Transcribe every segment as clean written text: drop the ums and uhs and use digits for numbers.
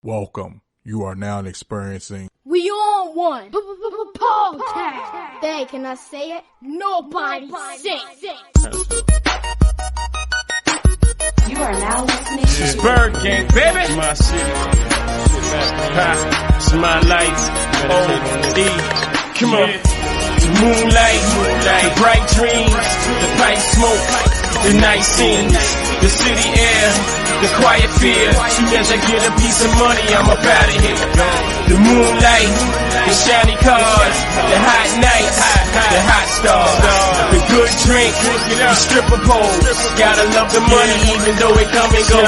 Welcome. You are now experiencing We on one podcast. They cannot say it. Nobody sing. You are now listening to Byrdgang, baby. My city. It's my life. O-E. Come on. The moonlight, the bright dreams, the pipe smoke, the night scenes, the city air, the quiet fear. Soon as I get a piece of money, I'm up out of here. The moonlight, the shiny cars, the hot nights, the hot stars, the good drink, the stripper poles. Gotta love the money even though it come and go.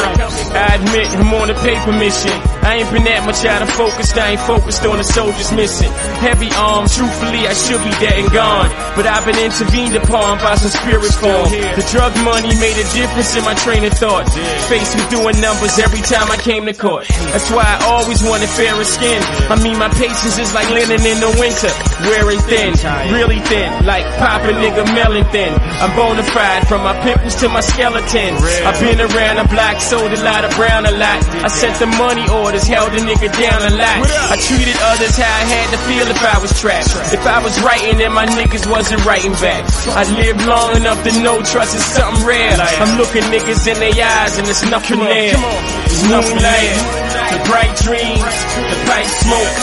I admit I'm on a paper mission. I ain't been that much out of focus. I ain't focused on the soldiers missing. Heavy arms, truthfully I should be dead and gone, but I've been intervened upon by some spirit form. The drug money made a difference in my train of thought. Faced with doing numbers every time I came to court. That's why I always wanted fairer skin. I mean my patience is like linen in the winter, wearing thin, really thin, like Papa nigga melon thin. I'm bona fide from my pimples to my skeleton. I've been around the block, sold a lot of brown a lot. I sent the money orders, held a nigga down a lot. I treated others how I had to feel if I was trapped. If I was writing and my niggas wasn't writing back. I lived long enough to know trust is something rare. I'm looking niggas in their eyes and there's nothing there. There's nothing there. The bright dreams, the pipe smoke,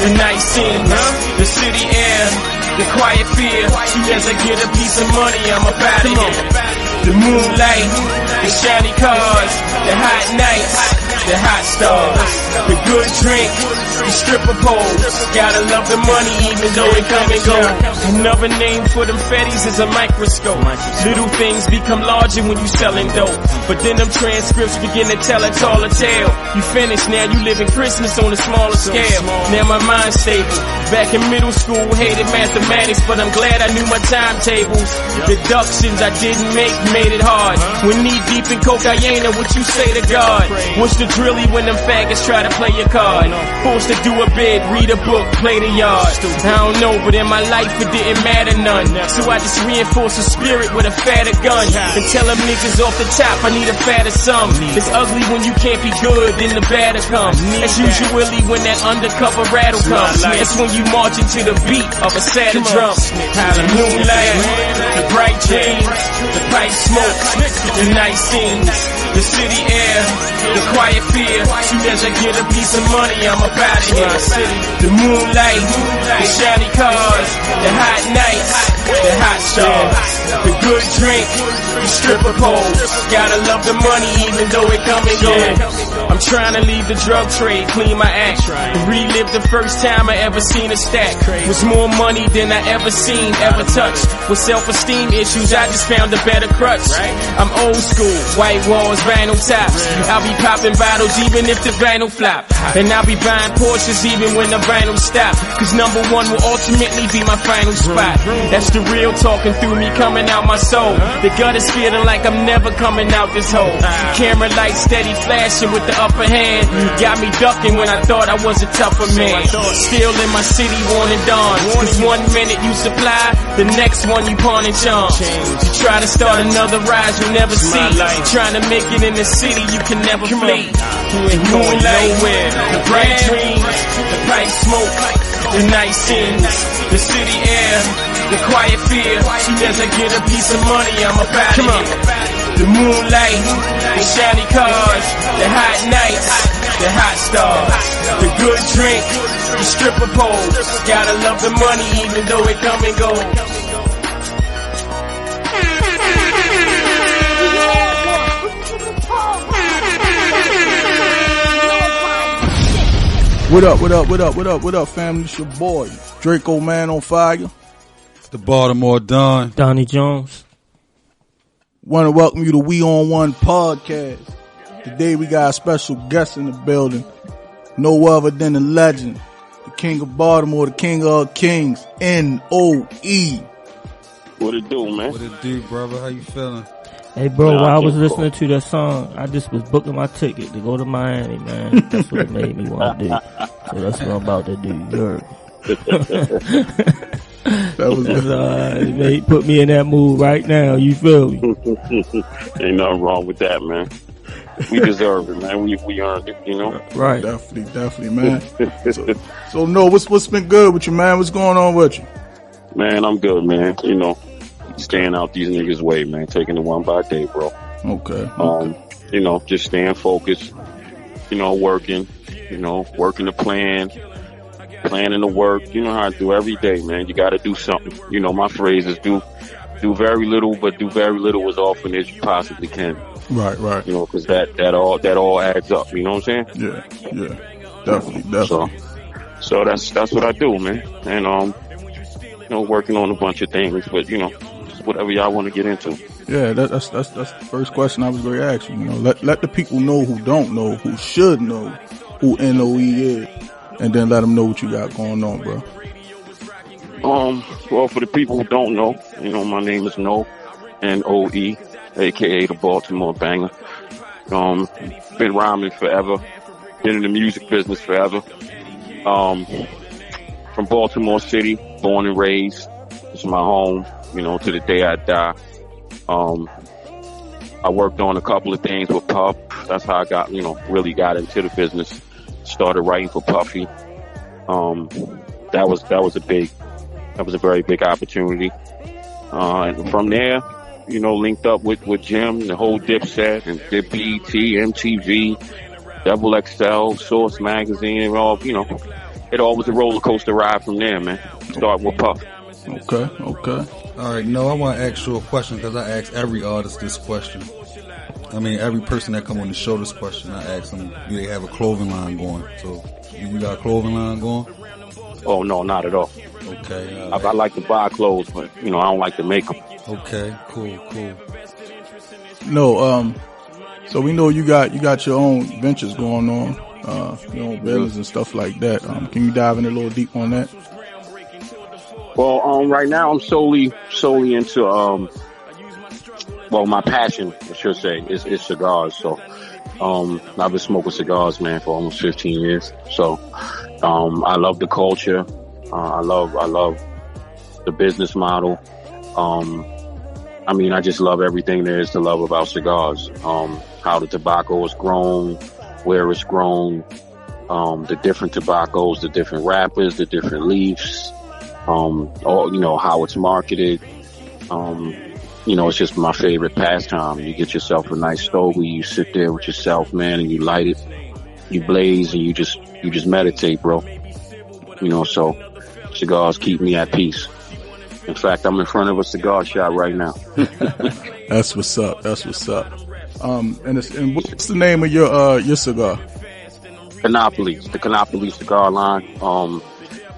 the night scenes, the city air, the quiet fear. Soon as I get a piece of money, I'm up out of here. The moonlight, the shiny cars, the hot nights, the hot stars, the good drink, the stripper poles. Gotta love the money even though it come and go. Another name for them fetties is a microscope. Little things become larger when you selling dope, but then them transcripts begin to tell a taller tale. You finished, now you living Christmas on a smaller scale. Now my mind's stable. Back in middle school, hated mathematics, but I'm glad I knew my timetables. Deductions I didn't make made it hard. When knee deep in cocaine, what you say to God? What's the drilly when them faggots try to play your card? Forced to do a bid, read a book, play the yard. I don't know, but in my life it didn't matter none. So I just reinforce the spirit with a fatter gun and tell them niggas off the top I need a fatter sum. It's ugly when you can't be good, then the batter comes. That's usually when that undercover rattle comes. That's when you march into the beat of a sadder drum. The moonlight, the bright dreams, the pipe smoke, the night scenes, the city air, the quiet fear. Soon as I get a piece of money, I'm up out of here. The moonlight, the shiny cars, the hot nights, the hot stars, the good drink, the stripper poles. Gotta love the money even though it come and go. I'm trying to leave the drug trade, clean my act, and relive the first time I ever seen a stack. Was more money than I ever seen, ever touched. With self-esteem issues, I just found a better crutch. I'm old school, white walls, vinyl tops. I'll be popping bottles even if the vinyl flop, and I'll be buying Porsches even when the vinyl stop. Cause number one will ultimately be my final spot. That's the real talking through me, coming out my soul. The gut is feeling like I'm never coming out this hole. Camera lights steady flashing with the upper hand. Got me ducking when I thought I was a tougher man. Still in my city wanting dawns. Cause 1 minute you supply, the next one you pawn and charm. You try to start another rise you'll never see. Trying to make it in the city you can never flee. You ain't going nowhere. The bright dreams, the pipe smoke, the night scenes, the city air, the quiet fear. Soon as I get a piece of money, I'm up out of here. The moonlight, the shiny cars, the hot nights, the hot stars, the good drink, the stripper poles. Gotta love the money even though it come and go. What up, family? It's your boy, Draco Man on Fire. The Baltimore Don. Donnie Jones. Want to welcome you to We On One podcast. Today we got a special guest in the building. No other than the legend, the king of Baltimore, the king of kings, NOE. What it do, man? What it do, brother? How you feeling? Hey, bro, while I was listening to that song, I just was booking my ticket to go to Miami, man. That's what it made me want to do. So that's what I'm about to do. You heard? It put me in that mood right now. You feel me? Ain't nothing wrong with that, man. we deserve it, man. We earned it, you know. Right. Definitely, man. so no, what's been good with you, man? What's going on with you? Man, I'm good, man. You know, staying out these niggas' way, man. Taking it one by day, bro. Okay. You know, just staying focused. You know, working the plan, planning the work. You know how I do every day, man. You got to do something. You know, my phrase is do very little, but do very little as often as you possibly can. Right. You know, because that all adds up. You know what I'm saying? Yeah. Definitely. So that's what I do, man. And you know, working on a bunch of things, but you know, just whatever y'all want to get into. Yeah, that's the first question I was going to ask you. You know, let the people know who don't know, who should know who NOE is, and then let them know what you got going on, bro. Well, for the people who don't know, you know, my name is NOE, NOE, aka the Baltimore Bangah. Been rhyming forever, been in the music business forever. From Baltimore City, born and raised. It's my home, you know, to the day I die. I worked on a couple of things with Puff. That's how I really got into the business. Started writing for Puffy. That was a very big opportunity. And from there, you know, linked up with Jim, the whole Dipset, and did BET, MTV, Double XL, Source Magazine, and all, you know, it all was a roller coaster ride from there, man. Start with Puff. Okay. All right, no, I want to ask you a question because I ask every artist this question. I mean, every person that come on the show this question, I ask them, do they have a clothing line going? So, you got a clothing line going? Oh, no, not at all. Okay. I like to buy clothes, but, you know, I don't like to make them. Okay, cool. No, so we know you got your own ventures going on, your own business and stuff like that. Can you dive in a little deep on that? Well, right now I'm solely into, my passion, I should say, is cigars. So, I've been smoking cigars, man, for almost 15 years. So, I love the culture. I love the business model. I just love everything there is to love about cigars. How the tobacco is grown, where it's grown, the different tobaccos, the different wrappers, the different leaves, how it's marketed. It's just my favorite pastime. You get yourself a nice stogie, you sit there with yourself, man, and you light it, you blaze, and you just meditate, bro. So cigars keep me at peace. In fact, I'm in front of a cigar shop right now. That's what's up. And what's the name of your cigar? Kinopoli, the Kinopoli cigar line.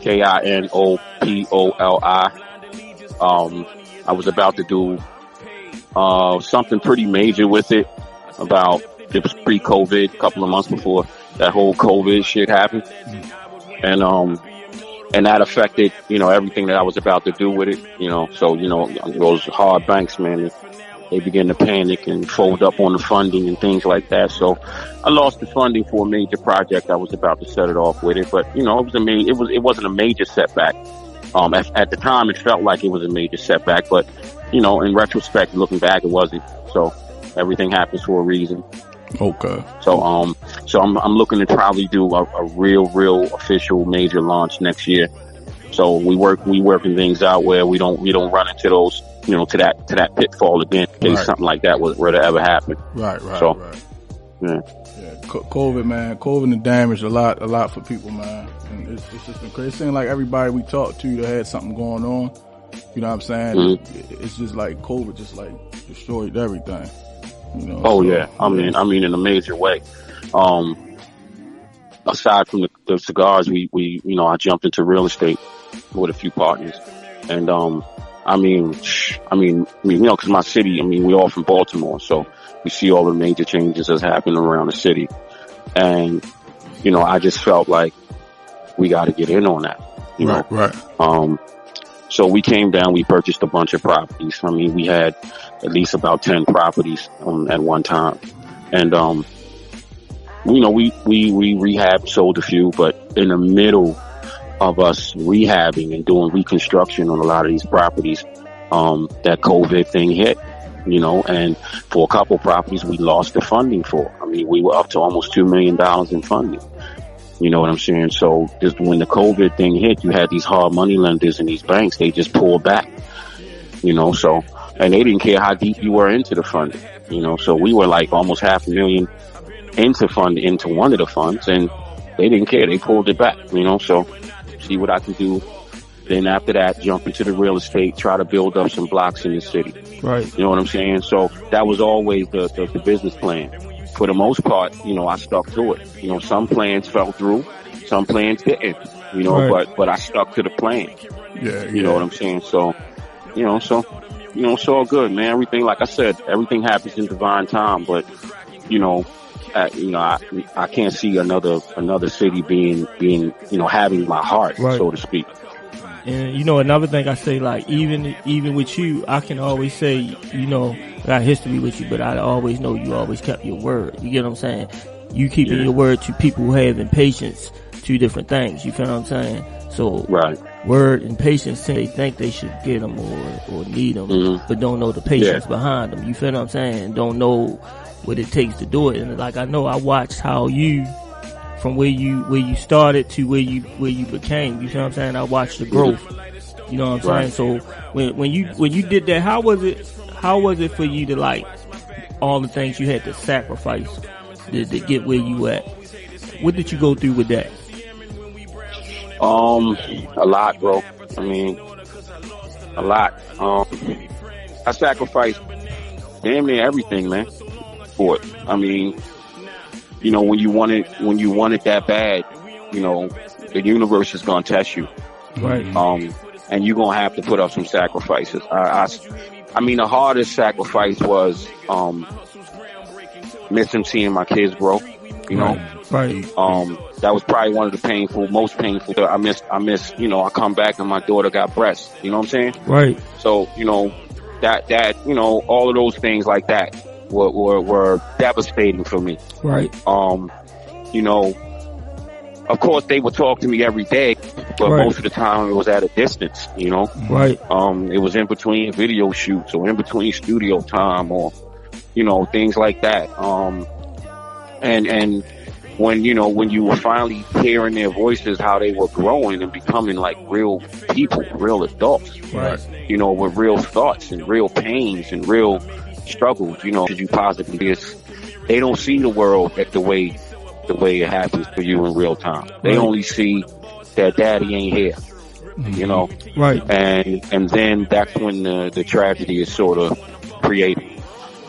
Kinopoli. I was about to do something pretty major with it. It was pre-COVID, a couple of months before that whole COVID shit happened, and that affected, everything that I was about to do with it, so, those hard banks, man, they began to panic and fold up on the funding and things like that. So I lost the funding for a major project. I was about to set it off with it, but, it wasn't a major setback. At the time it felt like it was a major setback, but, in retrospect, looking back, it wasn't. So everything happens for a reason. Okay. So I'm looking to probably do a real official major launch next year. So we working things out where we don't run into those, to that pitfall again in case something like that were to ever happen. Right. So, yeah. COVID, man. COVID and damaged a lot for people, man. And it's just been crazy. It seems like everybody we talked to that had something going on. You know what I'm saying? Mm-hmm. It's just like COVID just like destroyed everything. Yeah. I mean, in a major way. Aside from the cigars, I jumped into real estate with a few partners, and because my city, we all from Baltimore, so we see all the major changes that's happening around the city, and I just felt like we got to get in on that. Right. So we came down, we purchased a bunch of properties. We had at least about 10 properties at one time. And, we rehabbed, sold a few, but in the middle of us rehabbing and doing reconstruction on a lot of these properties, that COVID thing hit, and for a couple properties we lost the funding for. I mean, we were up to almost $2 million in funding. You know what I'm saying? So just when the COVID thing hit, you had these hard money lenders and these banks, they just pulled back, you know, so, and they didn't care how deep you were into the funding, you know, so we were like almost $500,000 into one of the funds, and they didn't care. They pulled it back, you know, so see what I can do. Then after that, jump into the real estate, try to build up some blocks in the city. Right. You know what I'm saying? So that was always the business plan. For the most part, you know, I stuck to it. You know, some plans fell through, some plans didn't, you know, right. but I stuck to the plan. Yeah. You know what I'm saying? So, it's all good, man. Everything, like I said, everything happens in divine time, but, I can't see another city being, having my heart, right. so to speak. And, another thing I say, like, even with you, I can always say, I got history with you, but I always know you always kept your word. You get what I'm saying? You keeping your word to people who have impatience, two different things. You feel what I'm saying? So, right. Word and patience, they think they should get them or need them, but don't know the patience behind them. You feel what I'm saying? Don't know what it takes to do it. And like, I know I watched how you, from where you started to where you became, you feel what I'm saying? I watched the growth. You know what I'm saying? So when you did that, how was it for you to, like, all the things you had to sacrifice to get where you at? What did you go through with that? A lot, bro. I mean, a lot. I sacrificed damn near everything, man, for it. I mean, when you want it that bad, the universe is gonna test you. Right. And you're gonna have to put up some sacrifices. I mean, the hardest sacrifice was, missing seeing my kids grow, Right. That was probably one of the most painful. I miss, I come back and my daughter got breasts, you know what I'm saying? Right. So, that, all of those things like that were devastating for me. Right. Of course they would talk to me every day, but right. most of the time it was at a distance, Right. It was in between video shoots or in between studio time or, things like that. And when you were finally hearing their voices, how they were growing and becoming like real people, real adults, right. With real thoughts and real pains and real struggles, that you possibly is, they don't see the world the way it happens for you in real time. They right. only see that daddy ain't here, Right. And then that's when the tragedy is sort of created.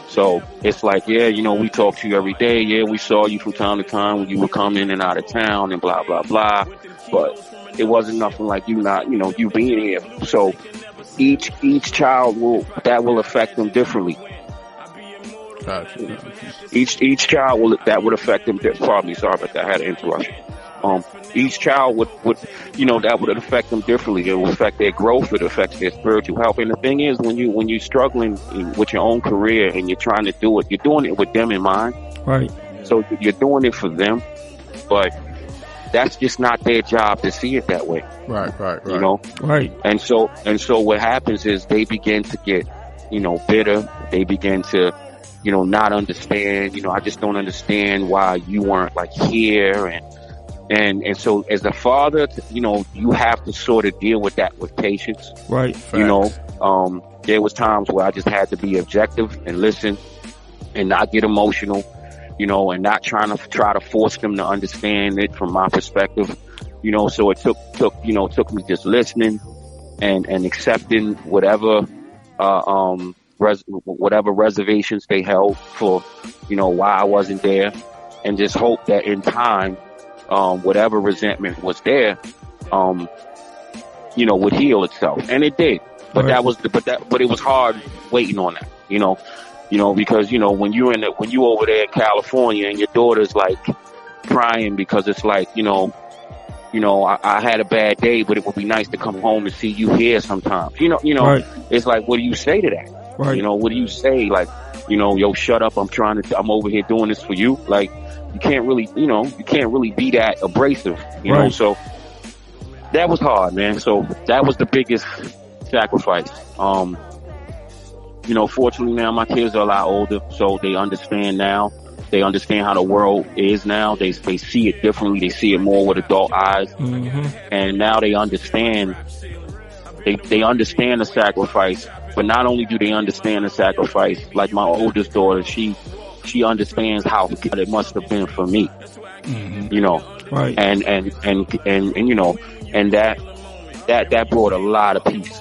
So it's like, we talk to you every day. Yeah, we saw you from time to time when you would come in and out of town and blah, blah, blah. But it wasn't nothing like you you being here. So each child will affect them differently. Gotcha. Each child that would affect them. Probably sorry about that. I had an interruption. Each child would that would affect them differently. It will affect their growth. It affects their spiritual health. And the thing is, when you're struggling with your own career and you're trying to do it, you're doing it with them in mind. Right. So you're doing it for them, but that's just not their job to see it that way. Right. Right. And so what happens is they begin to get, bitter. They begin to, not understand. I just don't understand why you weren't like here. And so as a father, you have to sort of deal with that with patience. Right. Facts. There was times where I just had to be objective and listen and not get emotional, and not try to force them to understand it from my perspective, so it took me just listening and accepting whatever reservations they held for, why I wasn't there, and just hope that in time, whatever resentment was there, would heal itself, and it did. But right. but it was hard waiting on that, because when you over there in California and your daughter's like crying because it's like I had a bad day, but it would be nice to come home and see you here sometimes. Right. It's like, what do you say to that? Right. What do you say? Like, yo, shut up. I'm over here doing this for you. Like, you can't really be that abrasive, right. So that was hard, man. So that was the biggest sacrifice. Fortunately now my kids are a lot older, so they understand now. They understand how the world is now. They see it differently. They see it more with adult eyes. And now they understand. They understand the sacrifice. But not only do they understand the sacrifice, like my oldest daughter, she understands how it must have been for me. You know, right? And you know, and that brought a lot of peace.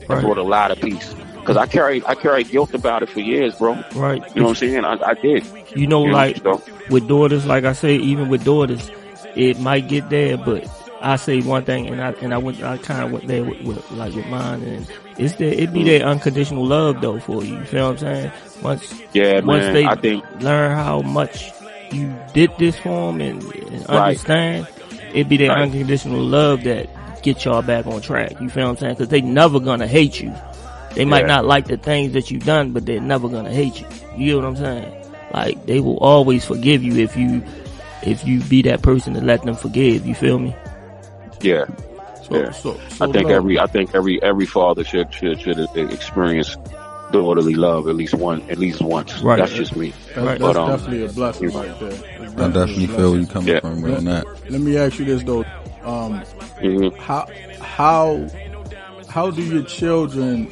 That brought a lot of peace. Because I carried guilt about it for years, bro. Right. You know what I'm saying? I did. You know, like, with daughters, like I say, even with daughters, it might get there, but I say one thing, and I kind of went there with mine, and it be that unconditional love though for you. You feel what I'm saying? Once they learn how much you did this for them and understand, it be that unconditional love that get y'all back on track. You feel what I'm saying? Because they never gonna hate you. They might not like the things that you've done, but they're never gonna hate you. You get what I'm saying? Like, they will always forgive you if you be that person to let them forgive. You feel me? Yeah. So I think every father should experience daughterly love at least once. Right. That's just me. That's definitely a blessing right there. I definitely feel where you're coming from on that. Let me ask you this though. How do your children,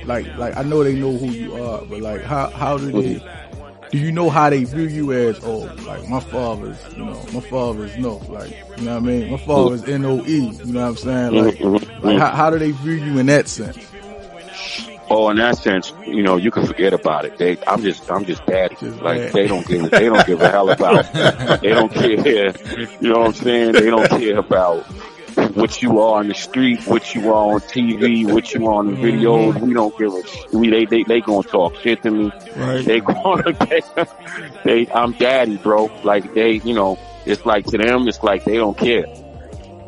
like I know they know who you are, but like how do they, do you know how they view you as, like my father's no, like, you know what I mean? My father's NOE, you know what I'm saying? Like how do they view you in that sense? Oh, in that sense, you know, you can forget about it. I'm just daddy. Like, they don't give a hell about. They don't care. You know what I'm saying? They don't care about what you are on the street, what you are on TV, what you are on the videos. We don't give a shit. They gonna talk shit to me. Right. I'm daddy, bro. Like, they, you know, it's like, to them, it's like they don't care.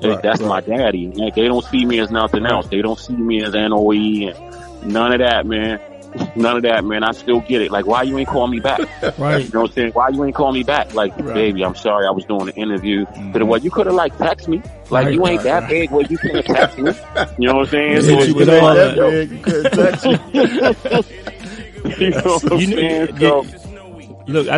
That's my daddy. They don't see me as nothing else. They don't see me as NOE and none of that, man. None of that, man. I still get it. Like, why you ain't call me back? Right. You know what I'm saying? Why you ain't call me back? Like, baby, I'm sorry, I was doing an interview. But well, you could have, like, text me. Like, you ain't that big where you couldn't text me. You know what I'm saying? So you that big, you couldn't text me. You know what I'm saying? So, look, I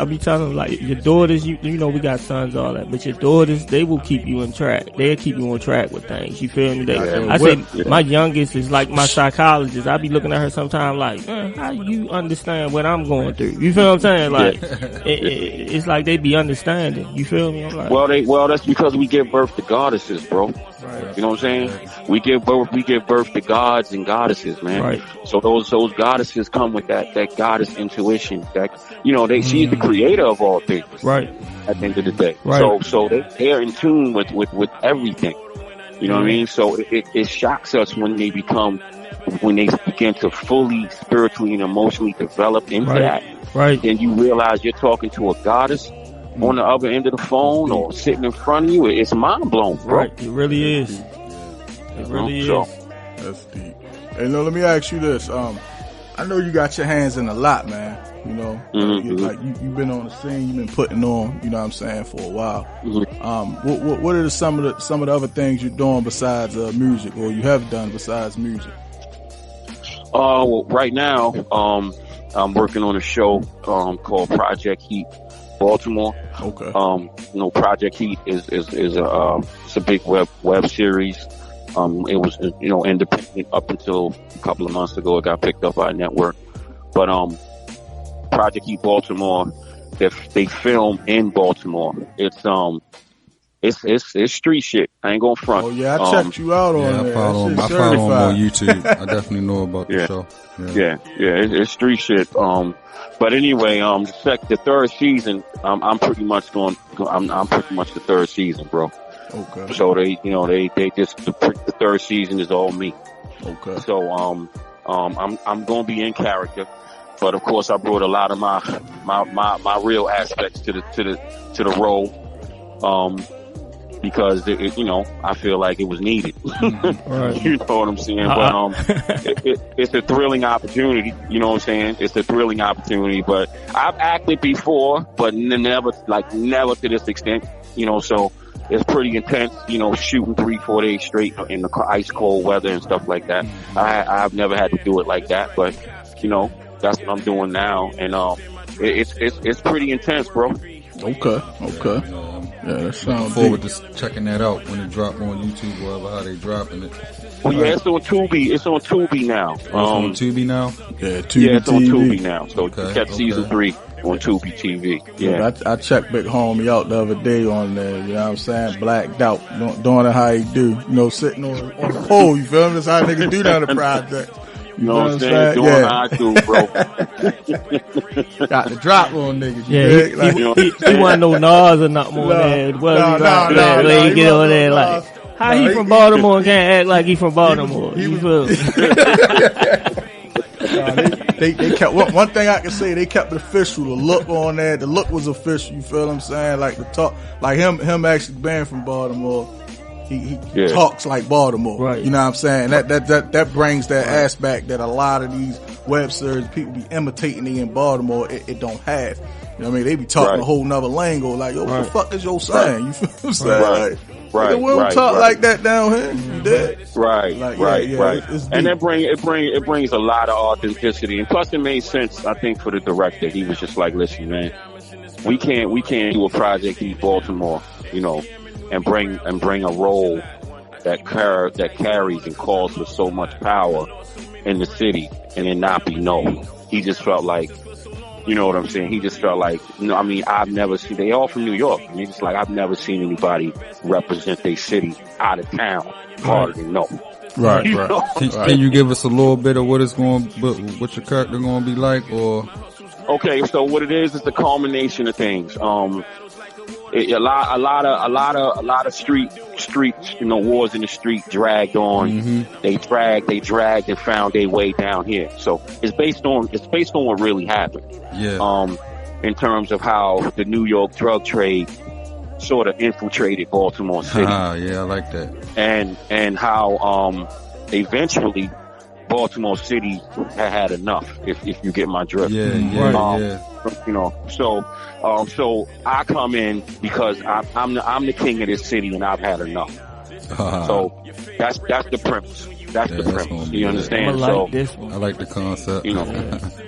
be telling them, like, your daughters, you know, we got sons, all that, but your daughters, they will keep you on track. They'll keep you on track with things. You feel me? I say my youngest is like my psychologist. I be looking at her sometimes like, how you understand what I'm going through? You feel what I'm saying? Like, it's like they be understanding. You feel me? I'm like, well, that's because we give birth to goddesses, bro. Right. You know what I'm saying? We give birth to gods and goddesses, man. Right. So those goddesses come with that goddess intuition. That, you know, she's the creator of all things. Right. At the end of the day. Right. So they're in tune with everything. You know what I mean? So it shocks us when they begin to fully spiritually and emotionally develop into that. Right. Then you realize you're talking to a goddess on the other end of the phone or sitting in front of you. It's mind blown, bro. Right. It really is. It really is. That's deep. Hey, no, let me ask you this. I know you got your hands in a lot, man. You know, you've been on the scene, you've been putting on, you know what I'm saying, for a while. What are some of the other things you're doing besides music, or you have done besides music? Well, right now, I'm working on a show called Project Heat Baltimore. Okay. You know, Project Heat is it's a big web series. It was, you know, independent up until a couple of months ago. It got picked up by a network. But Project Heat Baltimore, they film in Baltimore. It's street shit. I ain't gonna front. Oh yeah, I checked you out on there. I follow him on YouTube. I definitely know about the show. Yeah, it's street shit. But anyway, the third season, I'm pretty much the third season, bro. Okay. So they just, the third season is all me. Okay. So I'm gonna be in character, but of course I brought a lot of my real aspects to the role, because you know, I feel like it was needed. Right. You know what I'm saying? But it's a thrilling opportunity. You know what I'm saying? It's a thrilling opportunity. But I've acted before, but never to this extent. You know, so it's pretty intense. You know, shooting 3-4 days straight in the ice cold weather and stuff like that. I've never had to do it like that, but you know, that's what I'm doing now. And it's pretty intense, bro. Okay. Yeah, that sounds forward deep. to checking that out when it drop on YouTube or whatever, how they dropping it. Well, yeah, it's on Tubi. It's on Tubi now. It's on Tubi now? Yeah, Tubi yeah, it's on TV. Tubi now. So catch season 3 on Tubi TV. Yeah. I checked Big Homie out the other day on there, you know what I'm saying? Blacked out, doing it how he do. You know, sitting on the pole, you feel me? That's how niggas do down the project. You know what I'm saying? Doing how I do, bro. Got the drop on niggas. Yeah, he wasn't no Nas or nothing on there. No, he get over there like, how he from Baltimore and can't act like he from Baltimore? You feel me? They kept one thing I can say, they kept it official. The look on there, the look was official. You feel what I'm saying? Like the talk, like him actually being from Baltimore. He talks like Baltimore, right? You know what I'm saying? That brings that aspect that a lot of these web series people be imitating in Baltimore. It don't have. You know what I mean? They be talking a whole nother lingo. Like, yo, what the fuck is your saying? You feel what I'm saying? Right. We don't talk like that down here. You did? Right. Right. And it brings a lot of authenticity, and plus it made sense. I think for the director, he was just like, listen, man, we can't do a project in Baltimore, you know, and bring a role that carries and calls for so much power in the city and it not be known. He just felt like, you know what I'm saying? He just felt like, you know, I mean, I've never seen, they all from New York. And he's just like, I've never seen anybody represent their city out of town harder than No. Right. Can you give us a little bit of what what your character going to be like, or? Okay, so what it is the culmination of things. A lot of streets, you know, wars in the street dragged on. Mm-hmm. They dragged and found their way down here. So it's based on what really happened. Yeah. In terms of how the New York drug trade sort of infiltrated Baltimore City. Yeah, I like that. And how eventually Baltimore City had enough. If you get my drift. Yeah. You know, so I come in because I'm the king of this city and I've had enough. So that's the premise. That's the premise. You understand? I like the concept. You know,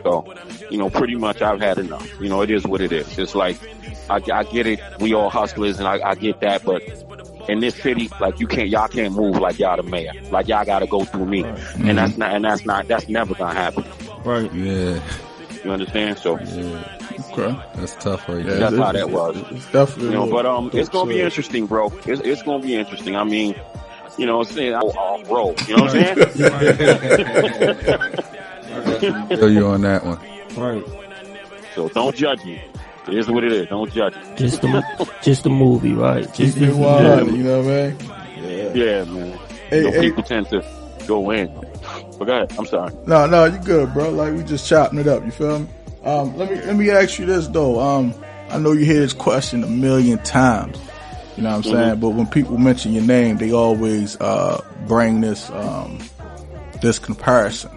so, you know, pretty much I've had enough. You know, it is what it is. It's like, I get it. We all hustlers and I get that, but in this city, like y'all can't move like y'all the mayor. Like y'all gotta go through me. Mm-hmm. And that's never gonna happen. Right. Yeah. You understand? So, okay. That's tough right there. That's how that was. It's definitely, you know, but it's gonna be interesting, bro. It's gonna be interesting. I mean, you know, saying off road. You know what I'm saying? Feel you on that one. Right. So don't judge me. It is what it is. Don't judge me. Just a movie, right? Just it wild, you know what I mean? Yeah, man. Hey, people tend to go in. But go ahead. I'm sorry. No, you good, bro. Like, we just chopping it up. You feel me? Let me ask you this though. I know you hear this question a million times. You know what I'm saying? But when people mention your name, they always bring this this comparison.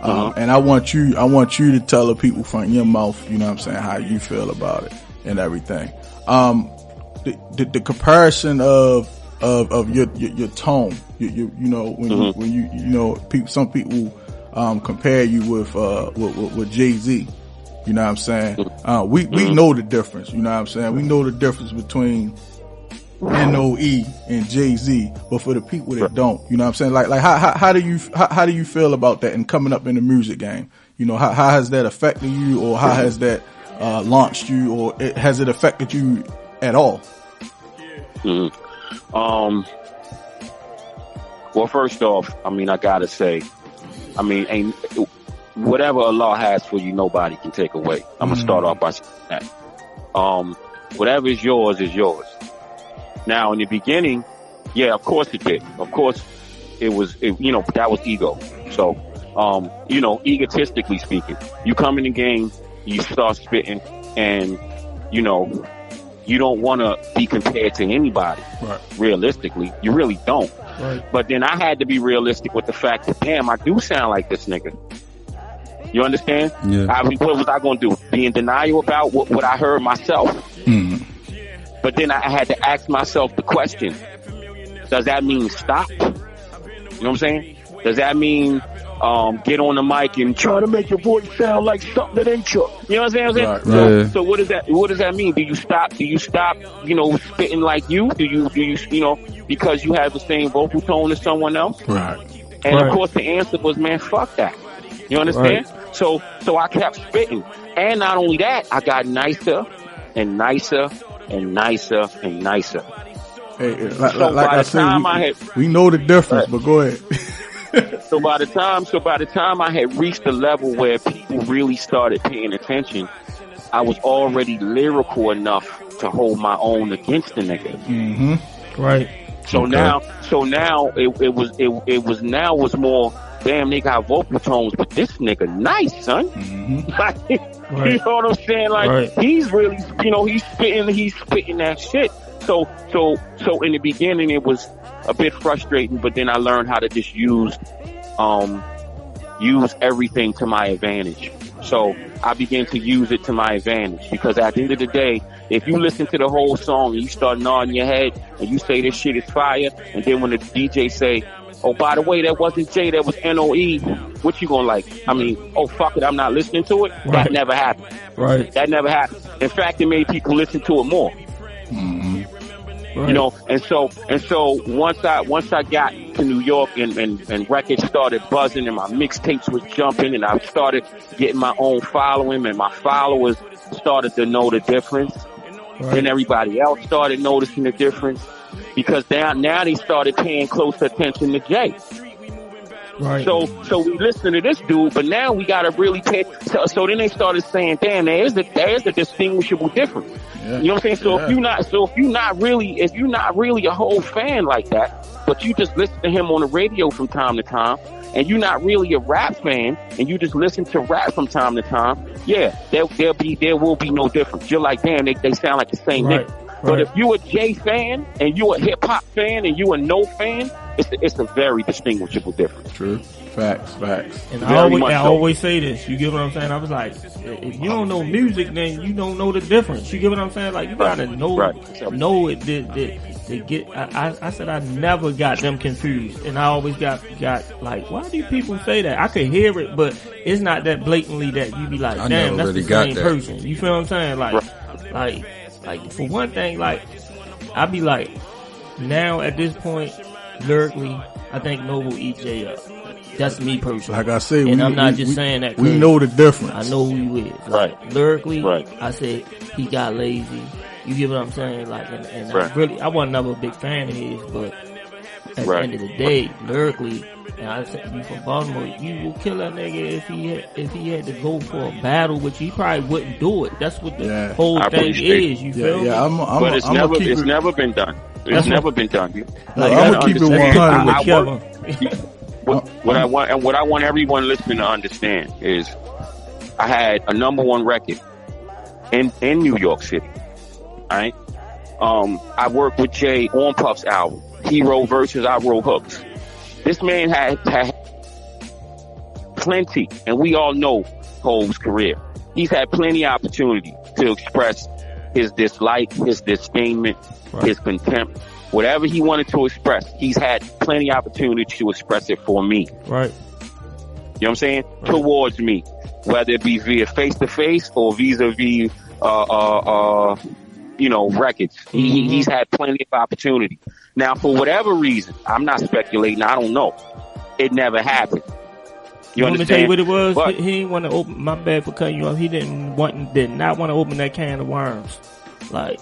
And I want you to tell the people from your mouth, you know what I'm saying, how you feel about it and everything. The comparison of your tone, you know, when you know, some people compare you with Jay-Z. You know what I'm saying? We know the difference. You know what I'm saying? We know the difference between NOE and Jay-Z, but for the people that don't, you know what I'm saying? Like how do you feel about that and coming up in the music game? You know, how has that affected you, or how has that launched you, or has it affected you at all? Well, first off, I mean, I gotta say, I mean, whatever Allah has for you, nobody can take away. I'm gonna start off by saying that. Whatever is yours is yours. Now, in the beginning, yeah, of course it did. Of course, you know, that was ego. So, you know, egotistically speaking, you come in the game, you start spitting, and, you know, you don't want to be compared to anybody. Right. Realistically, you really don't. Right. But then I had to be realistic with the fact that, damn, I do sound like this nigga. You understand? Yeah. What was I going to do? Be in denial about what I heard myself? But then I had to ask myself the question, does that mean stop? You know what I'm saying? Does that mean get on the mic and try to make your voice sound like something that ain't you. You know what I'm saying? Right. So what does that mean? Do you stop, spitting like you? Do you because you have the same vocal tone as someone else? Right. And of course the answer was, man, fuck that. You understand? Right. So I kept spitting. And not only that, I got nicer and nicer and nicer and nicer. Hey, like I said, we know the difference, but go ahead. So by the time I had reached the level where people really started paying attention, I was already lyrical enough to hold my own against the nigga. Mm-hmm. Right. So now it was more, damn, they got vocal tones, but this nigga nice, son. Mm-hmm. Like, Right. you know what I'm saying? Like, Right. he's really, he's spitting that shit. So in the beginning it was a bit frustrating, but then I learned how to just use everything to my advantage. So I began to use it to my advantage, because at the end of the day, if you listen to the whole song and you start nodding your head and you say this shit is fire, and then when the DJ say, oh, by the way, that wasn't Jay, that was NOE, what you gonna like? I mean, oh, fuck it, I'm not listening to it? Right. That never happened. Right. That never happened. In fact, it made people listen to it more. Right. You know, and so once I got to New York and records started buzzing and my mixtapes was jumping and I started getting my own following and my followers started to know the difference. Right. Then everybody else started noticing the difference, because now they started paying close attention to Jay. Right. So we listen to this dude, but now we gotta really pay. So then they started saying, "Damn, there's a distinguishable difference." Yeah. You know what I'm saying? So if you're not really a whole fan like that, but you just listen to him on the radio from time to time, and you're not really a rap fan, and you just listen to rap from time to time, yeah, there will be no difference. You're like, damn, they sound like the same Right. nigga. But if you a J fan and you a hip hop fan and you a No fan, it's a very distinguishable difference. True. Facts. And Very much I so. always say this. You get what I'm saying? I was like, if you don't know music, then you don't know the difference. You get what I'm saying? Like, you gotta know it to get. I said I never got them confused, and I always got like, why do people say that? I could hear it, but it's not that blatantly that you be like, I damn, never that's really the got same that. person. You feel what I'm saying? Like for one thing, like I be like, now at this point, lyrically, I think Noble eat Jay up. That's me personally. Like I say, and I'm not just saying that. We know the difference. I know who he is. Right. Lyrically, Right. I said he got lazy. You get what I'm saying? Like, and Right. I wasn't never a big fan of his, but at Right. the end of the day, lyrically, and I said, you from Baltimore, you will kill a nigga if he had to go for a battle, which he probably wouldn't do it. That's what the whole I thing appreciate is. You feel me? But it's never been done. It's never been done. Like, I'm gonna keep it 100 with What I want everyone listening to understand is, I had a #1 record in New York City. Alright? I worked with Jay on Puff's album. He wrote verses, I wrote hooks. This man had plenty, and we all know Hove's career. He's had plenty of opportunity to express his dislike, his disdainment, his contempt. Whatever he wanted to express, he's had plenty of opportunity to express it for me. Right. You know what I'm saying? Right. Towards me. Whether it be via face-to-face or vis-a-vis, records. He's had plenty of opportunity. Now, for whatever rereason, I'm not speculating, I don't know. It never happened. You want me understand? to tell you what it was? But he didn't want to open, my bad for cutting you off, he did not want to open that can of worms. Like,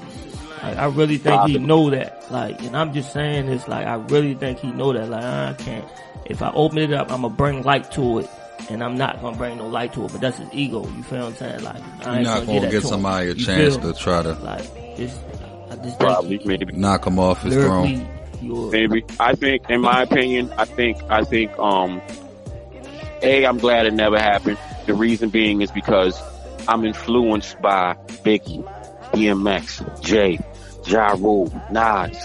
I really think he know that. Like, and I'm just saying this, like, I really think he know that. Like, I can't. If I open it up, I'm gonna bring light to it, and I'm not gonna bring no light to it. But that's his ego. You feel what I'm saying? Like, I ain't You're not gonna give somebody a chance to try to I just probably maybe knock him off his throne. Maybe. I think, in my opinion, I'm glad it never happened. The reason being is because I'm influenced by Biggie, DMX, Jay, Ja Rule, Nas.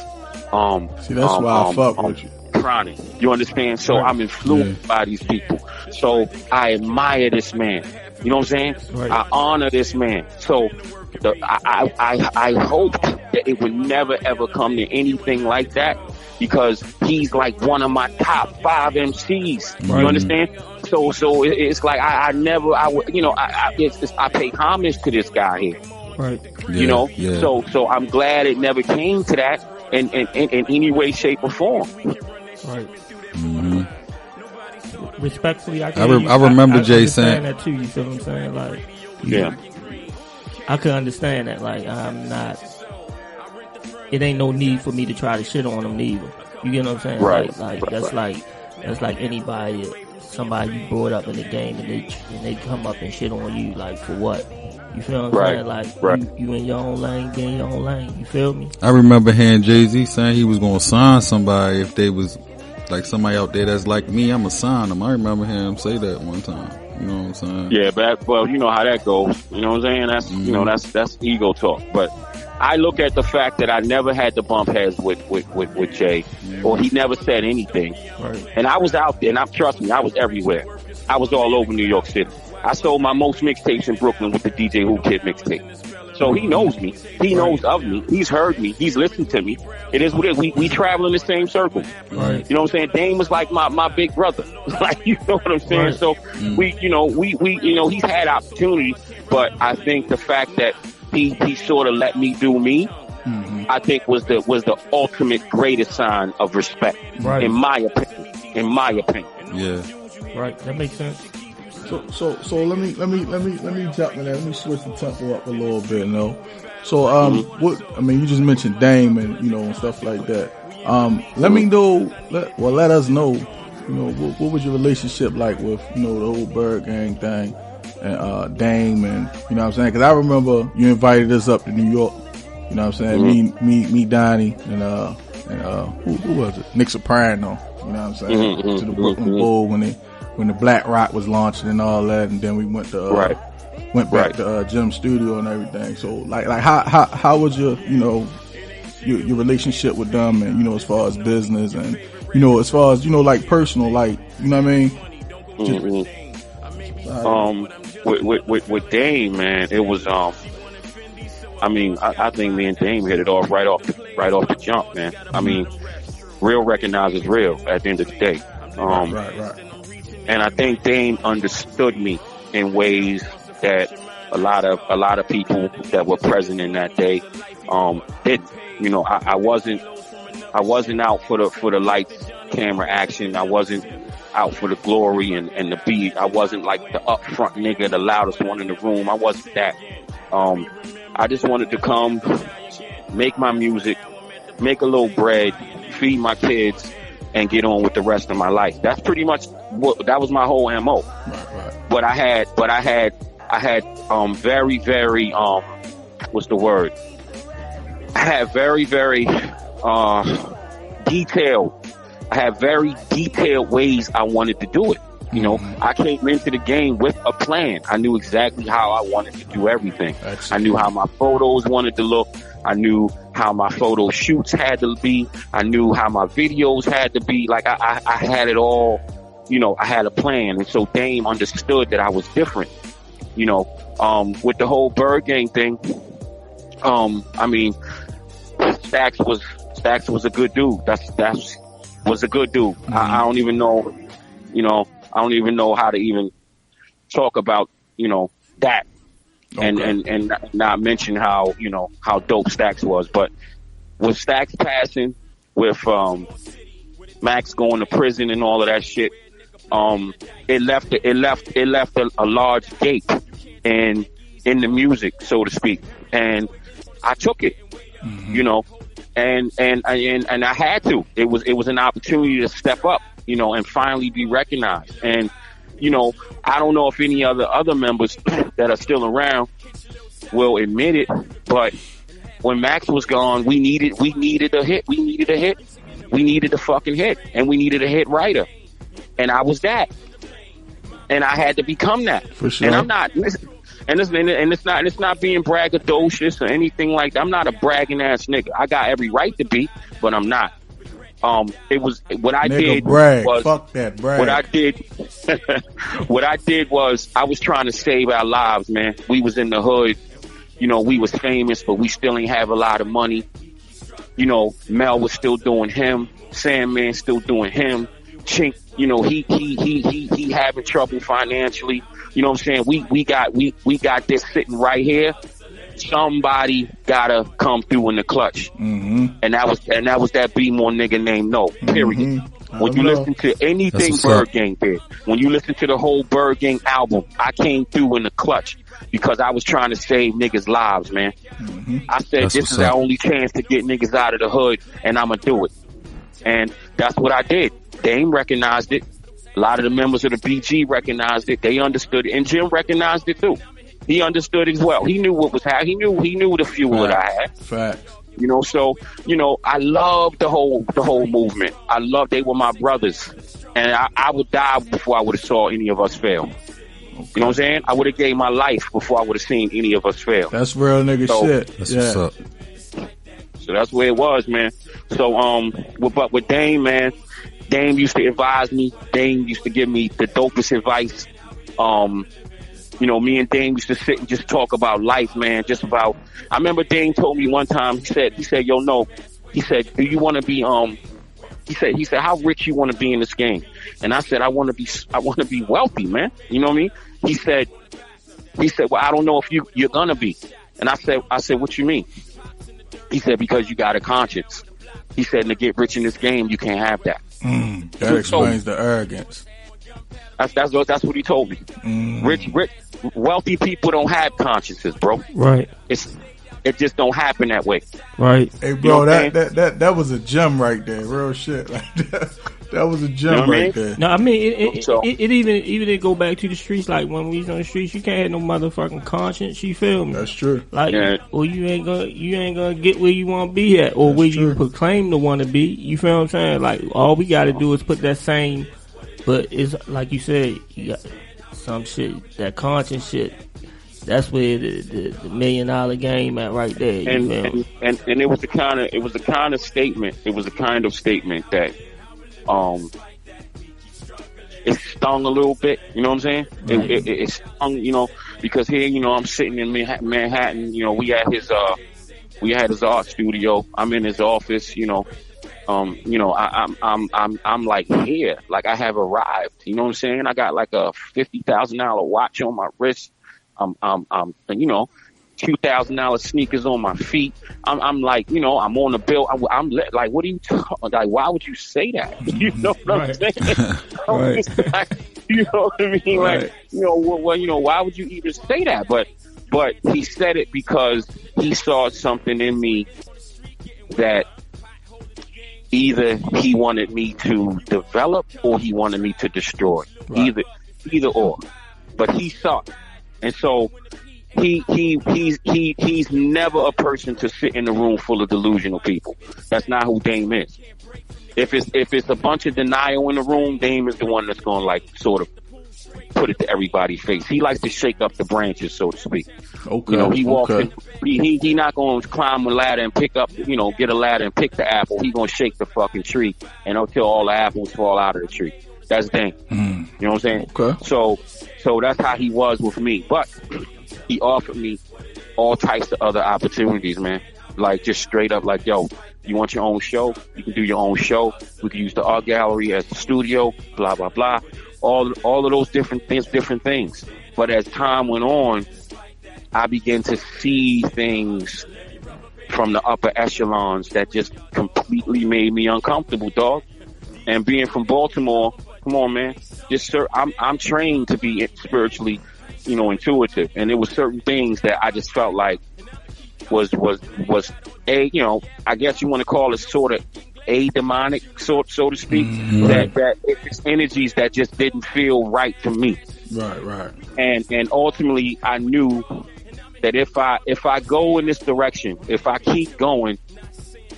See, that's why I fuck with you. Chronic. You understand? So I'm influenced by these people. So I admire this man. You know what I'm saying? Right. I honor this man. So I hope that it would never ever come to anything like that, because he's like one of my top 5 MCs. Right. You understand? So it's like I never, I pay homage to this guy here. Right. Yeah. So I'm glad it never came to that in any way, shape, or form. Right. Mm-hmm. Respectfully, I remember Jay saying that too. You feel what I'm saying? Like, Yeah. I could understand that. Like, it ain't no need for me to try to shit on them neither. You get what I'm saying? Right. That's like anybody, somebody you brought up in the game and they come up and shit on you. Like, for what? You feel what I'm saying? Like, you in your own lane, get in your own lane. You feel me? I remember hearing Jay-Z saying he was going to sign somebody if they was like somebody out there that's like me. I'm going to sign them. I remember hearing him say that one time. You know what I'm saying? Yeah, well, you know how that goes. You know what I'm saying? That's, you know, that's ego talk. But I look at the fact that I never had to bump heads with Jay, or he never said anything. Right. And I was out there, and trust me, I was everywhere. I was all over New York City. I sold my most mixtapes in Brooklyn with the DJ Who Kid mixtape. So he knows me. He knows of me. He's heard me. He's listened to me. It is what it is. We travel in the same circle. Right. You know what I'm saying? Dame was like my big brother. Like, you know what I'm saying? Right. So we he's had opportunity, but I think the fact that he sort of let me do me, I think was the ultimate greatest sign of respect, in my opinion. Yeah. Right. That makes sense. So let me jump in there. Let me switch the tempo up a little bit, you know. So you just mentioned Dame and and stuff like that. Let us know, what was your relationship like with the whole Byrdgang thing and Dame, and you know what I'm saying? Because I remember you invited us up to New York. You know what I'm saying? Me, Donnie, and who was it? Nick Soprano. You know what I'm saying? To the Brooklyn Bowl when the Black Rock was launching and all that, and then we went to went back to Jim's studio and everything. So like how was your your relationship with them, and as far as business and as far as like personal, like you know what I mean? With Dame, man, it was I think me and Dame hit it off right off the jump, man. I mean, real recognizes real at the end of the day. Right. And I think Dame understood me in ways that a lot of people that were present in that day didn't. I wasn't out for the lights, camera, action. I wasn't out for the glory and the beat. I wasn't like the upfront nigga, the loudest one in the room. I wasn't that. I just wanted to come, make my music, make a little bread, feed my kids, and get on with the rest of my life. That's pretty much that was my whole MO. Right. But I had very, very what's the word? I had very, very detailed. I had very detailed ways I wanted to do it. I came into the game with a plan. I knew exactly how I wanted to do everything. I knew how my photos wanted to look. I knew how my photo shoots had to be. I knew how my videos had to be. Like I had it all, I had a plan. And so Dame understood that I was different, with the whole Byrdgang thing. Stax was a good dude. That was a good dude. I don't even know, I don't even know how to even talk about, that. Okay. And not mention how how dope Stax was, but with Stax passing, with Max going to prison and all of that shit, it left a large gap in the music, so to speak, and I took it, and I had to. It was an opportunity to step up, and finally be recognized. And I don't know if any other members that are still around will admit it, but when Max was gone, we needed a hit. We needed a fucking hit, and we needed a hit writer, and I was that, and I had to become that. For sure. And I'm not, and it's not being braggadocious or anything like that. I'm not a bragging ass nigga. I got every right to be, but I'm not. It was what I did. Brag. Was fuck that brag. What I did was I was trying to save our lives, man. We was in the hood, we was famous, but we still ain't have a lot of money. Mel was still doing him, Sandman still doing him, chink, you know, he having trouble financially. You know what I'm saying? We got this sitting right here. Somebody gotta come through in the clutch. And that was that B more nigga named NOE. Period. When you listen to anything Byrdgang did, when you listen to the whole Byrdgang album, I came through in the clutch because I was trying to save niggas' lives, man. I said, this is our only chance to get niggas out of the hood, and I'ma do it. And that's what I did. Dame recognized it. A lot of the members of the BG recognized it. They understood it. And Jim recognized it too. He understood as well. He knew what was happening. He knew the fuel that I had. Facts. You know, so, you know, I loved the whole movement. They were my brothers. And I would die before I would have saw any of us fail. Okay. You know what I'm saying? I would have gave my life before I would have seen any of us fail. That's real nigga shit. That's what's up. So that's where it was, man. So, but with Dame, man, Dame used to advise me. Dame used to give me the dopest advice. You know, me and Dame used to sit and just talk about life, man. Just about. I remember Dame told me one time. He said, yo, NOE. He said, do you want to be He said, how rich you want to be in this game? And I said, I want to be wealthy, man. You know what I mean? He said, well, I don't know if you're gonna be. And I said, what you mean? He said, because you got a conscience. He said, to get rich in this game, you can't have that. That explains the arrogance. That's what he told me. Rich, wealthy people don't have consciences, bro. Right. It just don't happen that way. Right. Hey, bro, you know that was a gem right there. Real shit. Like that was a gem right there. No, I mean it even go back to the streets. Like when we was on the streets, you can't have no motherfucking conscience. You feel me? That's true. Like, or you ain't gonna get where you want to be at, or where you proclaim to want to be. You feel what I'm saying? Like all we got to do is put that same. But it's like you said, you got some shit, that conscience shit. That's where the $1 million game at right there. And it was the kind of statement that it stung a little bit. You know what I'm saying? It stung, you know, because here, you know, I'm sitting in Manhattan. You know, we had his art studio. I'm in his office. You know, I'm like here, like I have arrived. You know what I'm saying? I got like a $50,000 watch on my wrist. I'm you know, $2,000 sneakers on my feet. I'm like, you know, I'm on the bill. I'm like, what are you talking? Like, why would you say that? You know what I'm saying? Right. Like, you know what I mean? Right. Like, you know, well, you know, why would you even say that? But he said it because he saw something in me that either he wanted me to develop or he wanted me to destroy. Right. Either or. But he saw it. And so he's never a person to sit in a room full of delusional people. That's not who Dame is. If it's a bunch of denial in the room, Dame is the one that's going to like sort of put it to everybody's face. He likes to shake up the branches, so to speak. Okay. You know, he walks in, he not going to climb a ladder and pick up, you know, get a ladder and pick the apple. He going to shake the fucking tree and until all the apples fall out of the tree. That's Dame. You know what I'm saying? Okay. So that's how he was with me. But he offered me all types of other opportunities, man. Like just straight up like, yo, you want your own show? You can do your own show. We can use the art gallery as the studio, blah, blah, blah. All of those different things. But as time went on, I began to see things from the upper echelons that just completely made me uncomfortable, dog. And being from Baltimore, come on, man. I'm trained to be spiritually, you know, intuitive, and there were certain things that I just felt like was a, you know, I guess you want to call it sort of a demonic, so to speak. That it's energies that just didn't feel right to me. Right. And ultimately, I knew that if I go in this direction, if I keep going,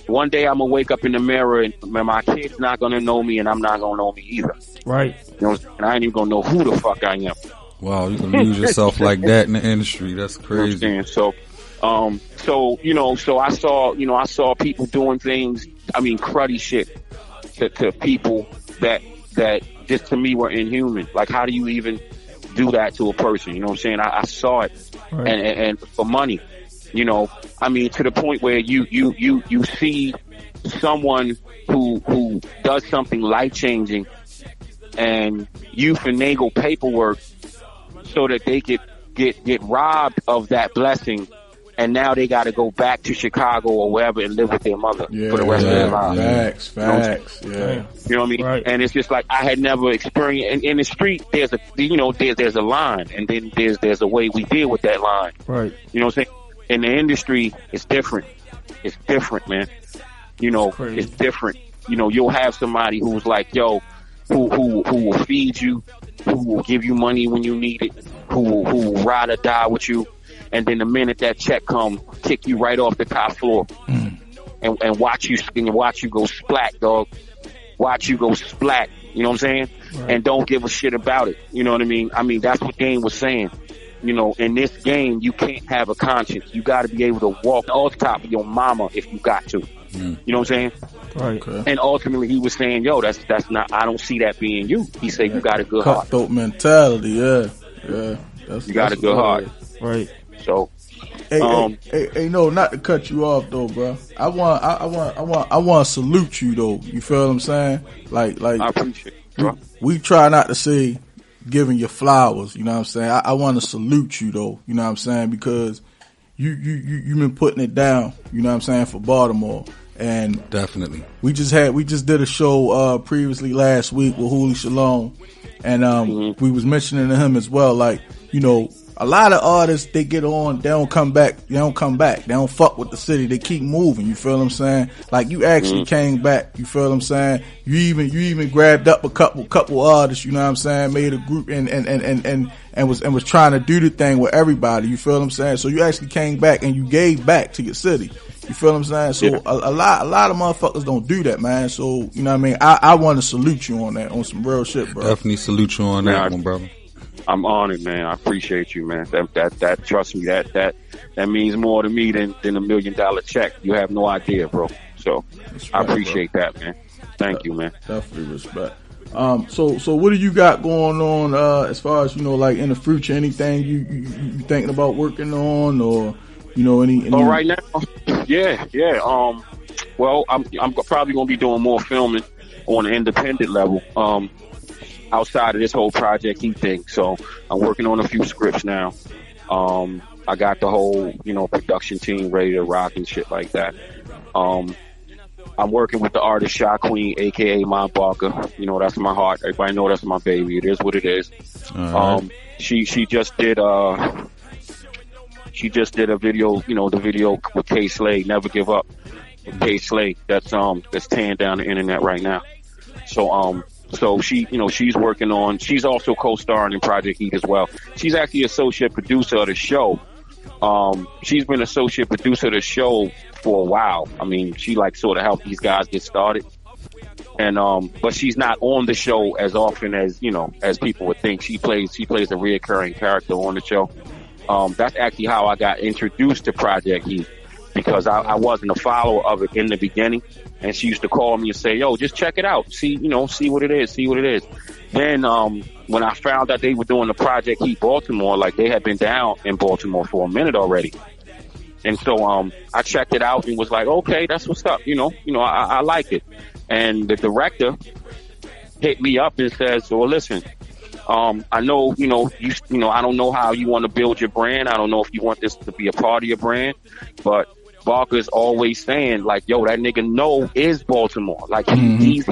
one day I'm gonna wake up in the mirror and my kid's not gonna know me, and I'm not gonna know me either. Right. You know, and I ain't even gonna know who the fuck I am. Wow, you can lose yourself like that in the industry. That's crazy. You know so you know, so I saw people doing things. I mean, cruddy shit to people that just to me were inhuman. Like, how do you even do that to a person? You know what I'm saying? I saw it, right. and for money. You know, I mean, to the point where you see someone who does something life changing, and you finagle paperwork so that they could get robbed of that blessing, and now they got to go back to Chicago or wherever and live with their mother for the rest of their lives. Facts. Yeah. You know what I mean? Right. And it's just like I had never experienced. In the street, there's a line, and then there's a way we deal with that line. Right. You know what I'm saying? In the industry, it's different. It's different, man. You know, Crazy. it's different. You know, you'll have somebody who's like, yo, who will feed you, who will give you money when you need it, who will ride or die with you, and then the minute that check come, kick you right off the top floor, and watch you go splat, dog. Watch you go splat. You know what I'm saying? Right. And don't give a shit about it. You know what I mean? I mean, that's what Game was saying. You know, in this game, you can't have a conscience. You got to be able to walk off top of your mama if you got to. You know what I'm saying? Right. Okay. And ultimately, he was saying, "Yo, that's not. I don't see that being you." He said, "You got a good heart. Cutthroat mentality. Yeah. You got a good heart." Right. So, Hey, no, not to cut you off though, bro. I want to salute you though. You feel what I'm saying? Like I appreciate it, bro. we try not to say giving you flowers. You know what I'm saying? I want to salute you though. You know what I'm saying? Because you been putting it down. You know what I'm saying, for Baltimore. And Definitely. we just did a show previously last week with Hooli Shalom, and we was mentioning to him as well, like, you know, a lot of artists, they get on, they don't come back, they don't fuck with the city, they keep moving, you feel what I'm saying? Like, you actually came back, you feel what I'm saying? You even grabbed up a couple artists, you know what I'm saying, made a group and was trying to do the thing with everybody, you feel what I'm saying? So you actually came back and you gave back to your city. You feel what I'm saying? So a lot of motherfuckers don't do that, man. So, you know what I mean? I want to salute you on that, on some real shit, bro. Definitely salute you on that one, brother. I'm honored, man. I appreciate you, man. That trust me, that means more to me than $1 million check. You have no idea, bro. So Respect, I appreciate that, man. Thank you, man. Definitely respect. So what do you got going on, as far as, you know, like in the future, anything you thinking about working on, or, you know, any Oh, right now? Yeah. Well, I'm probably gonna be doing more filming on an independent level, outside of this whole Project Heat thing. So I'm working on a few scripts now. I got the whole, you know, production team ready to rock and shit like that. I'm working with the artist Shy Queen, aka Ma Barker. You know, that's my heart. Everybody know that's my baby. It is what it is. She just did a video, you know, the video with K Slay, Never Give Up. K Slay, that's tearing down the internet right now. So she, you know, she's working on, she's also co-starring in Project Heat as well. She's actually associate producer of the show. She's been associate producer of the show for a while. I mean, she like sort of helped these guys get started. And, but she's not on the show as often as, you know, as people would think. She plays a reoccurring character on the show. That's actually how I got introduced to Project Heat, because I wasn't a follower of it in the beginning. And she used to call me and say, yo, just check it out. See what it is. Then, when I found out they were doing the Project Heat Baltimore, like they had been down in Baltimore for a minute already. And so, I checked it out and was like, okay, that's what's up. You know, I like it. And the director hit me up and says, well, listen, I know, you know, I don't know how you want to build your brand. I don't know if you want this to be a part of your brand, but Barker's always saying, like, yo, that nigga Noe is Baltimore. Like, he's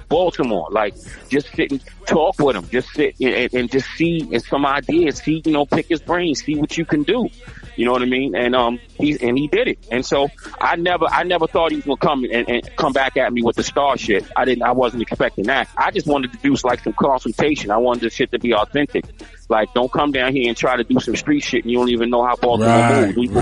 Baltimore. Like, just sit and talk with him. Just sit and just see and some ideas. See, you know, pick his brain. See what you can do. You know what I mean? And he did it. And so I never thought he was gonna come and come back at me with the star shit. I wasn't expecting that. I just wanted to do like some consultation. I wanted the shit to be authentic. Like, don't come down here and try to do some street shit and you don't even know how Baltimore moves.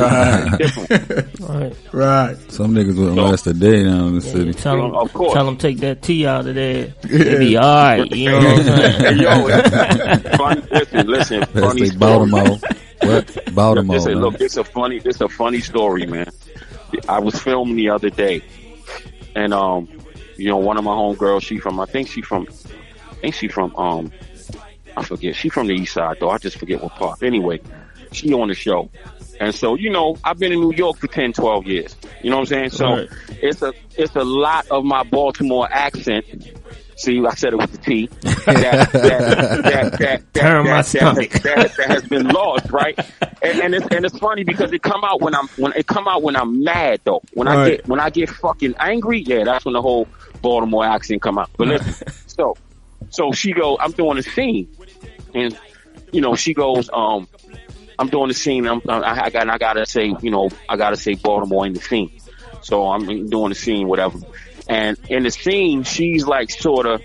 Right. Some niggas wouldn't last a day down in the city. Tell them take that T out of there. They be alright. You know what I'm saying? Hey, yo, funny, listen. Funny story. Baltimore. What? Baltimore. Listen, look, it's a funny story, man. I was filming the other day, and you know, one of my homegirls, I forget. She from the east side though. I just forget what part. Anyway, she on the show. And so, you know, I've been in New York for 10, 12 years. You know what I'm saying? So it's a lot of my Baltimore accent See, I said it with the T. Turn my stomach. That has been lost, right? And it's funny because it come out when I'm mad though. When I get fucking angry, yeah, that's when the whole Baltimore accent come out. But listen, so she goes, I'm doing a scene, and she goes, I'm doing the scene. I gotta say, I gotta say Baltimore in the scene. So I'm doing the scene, whatever. And in the scene, she's like sort of,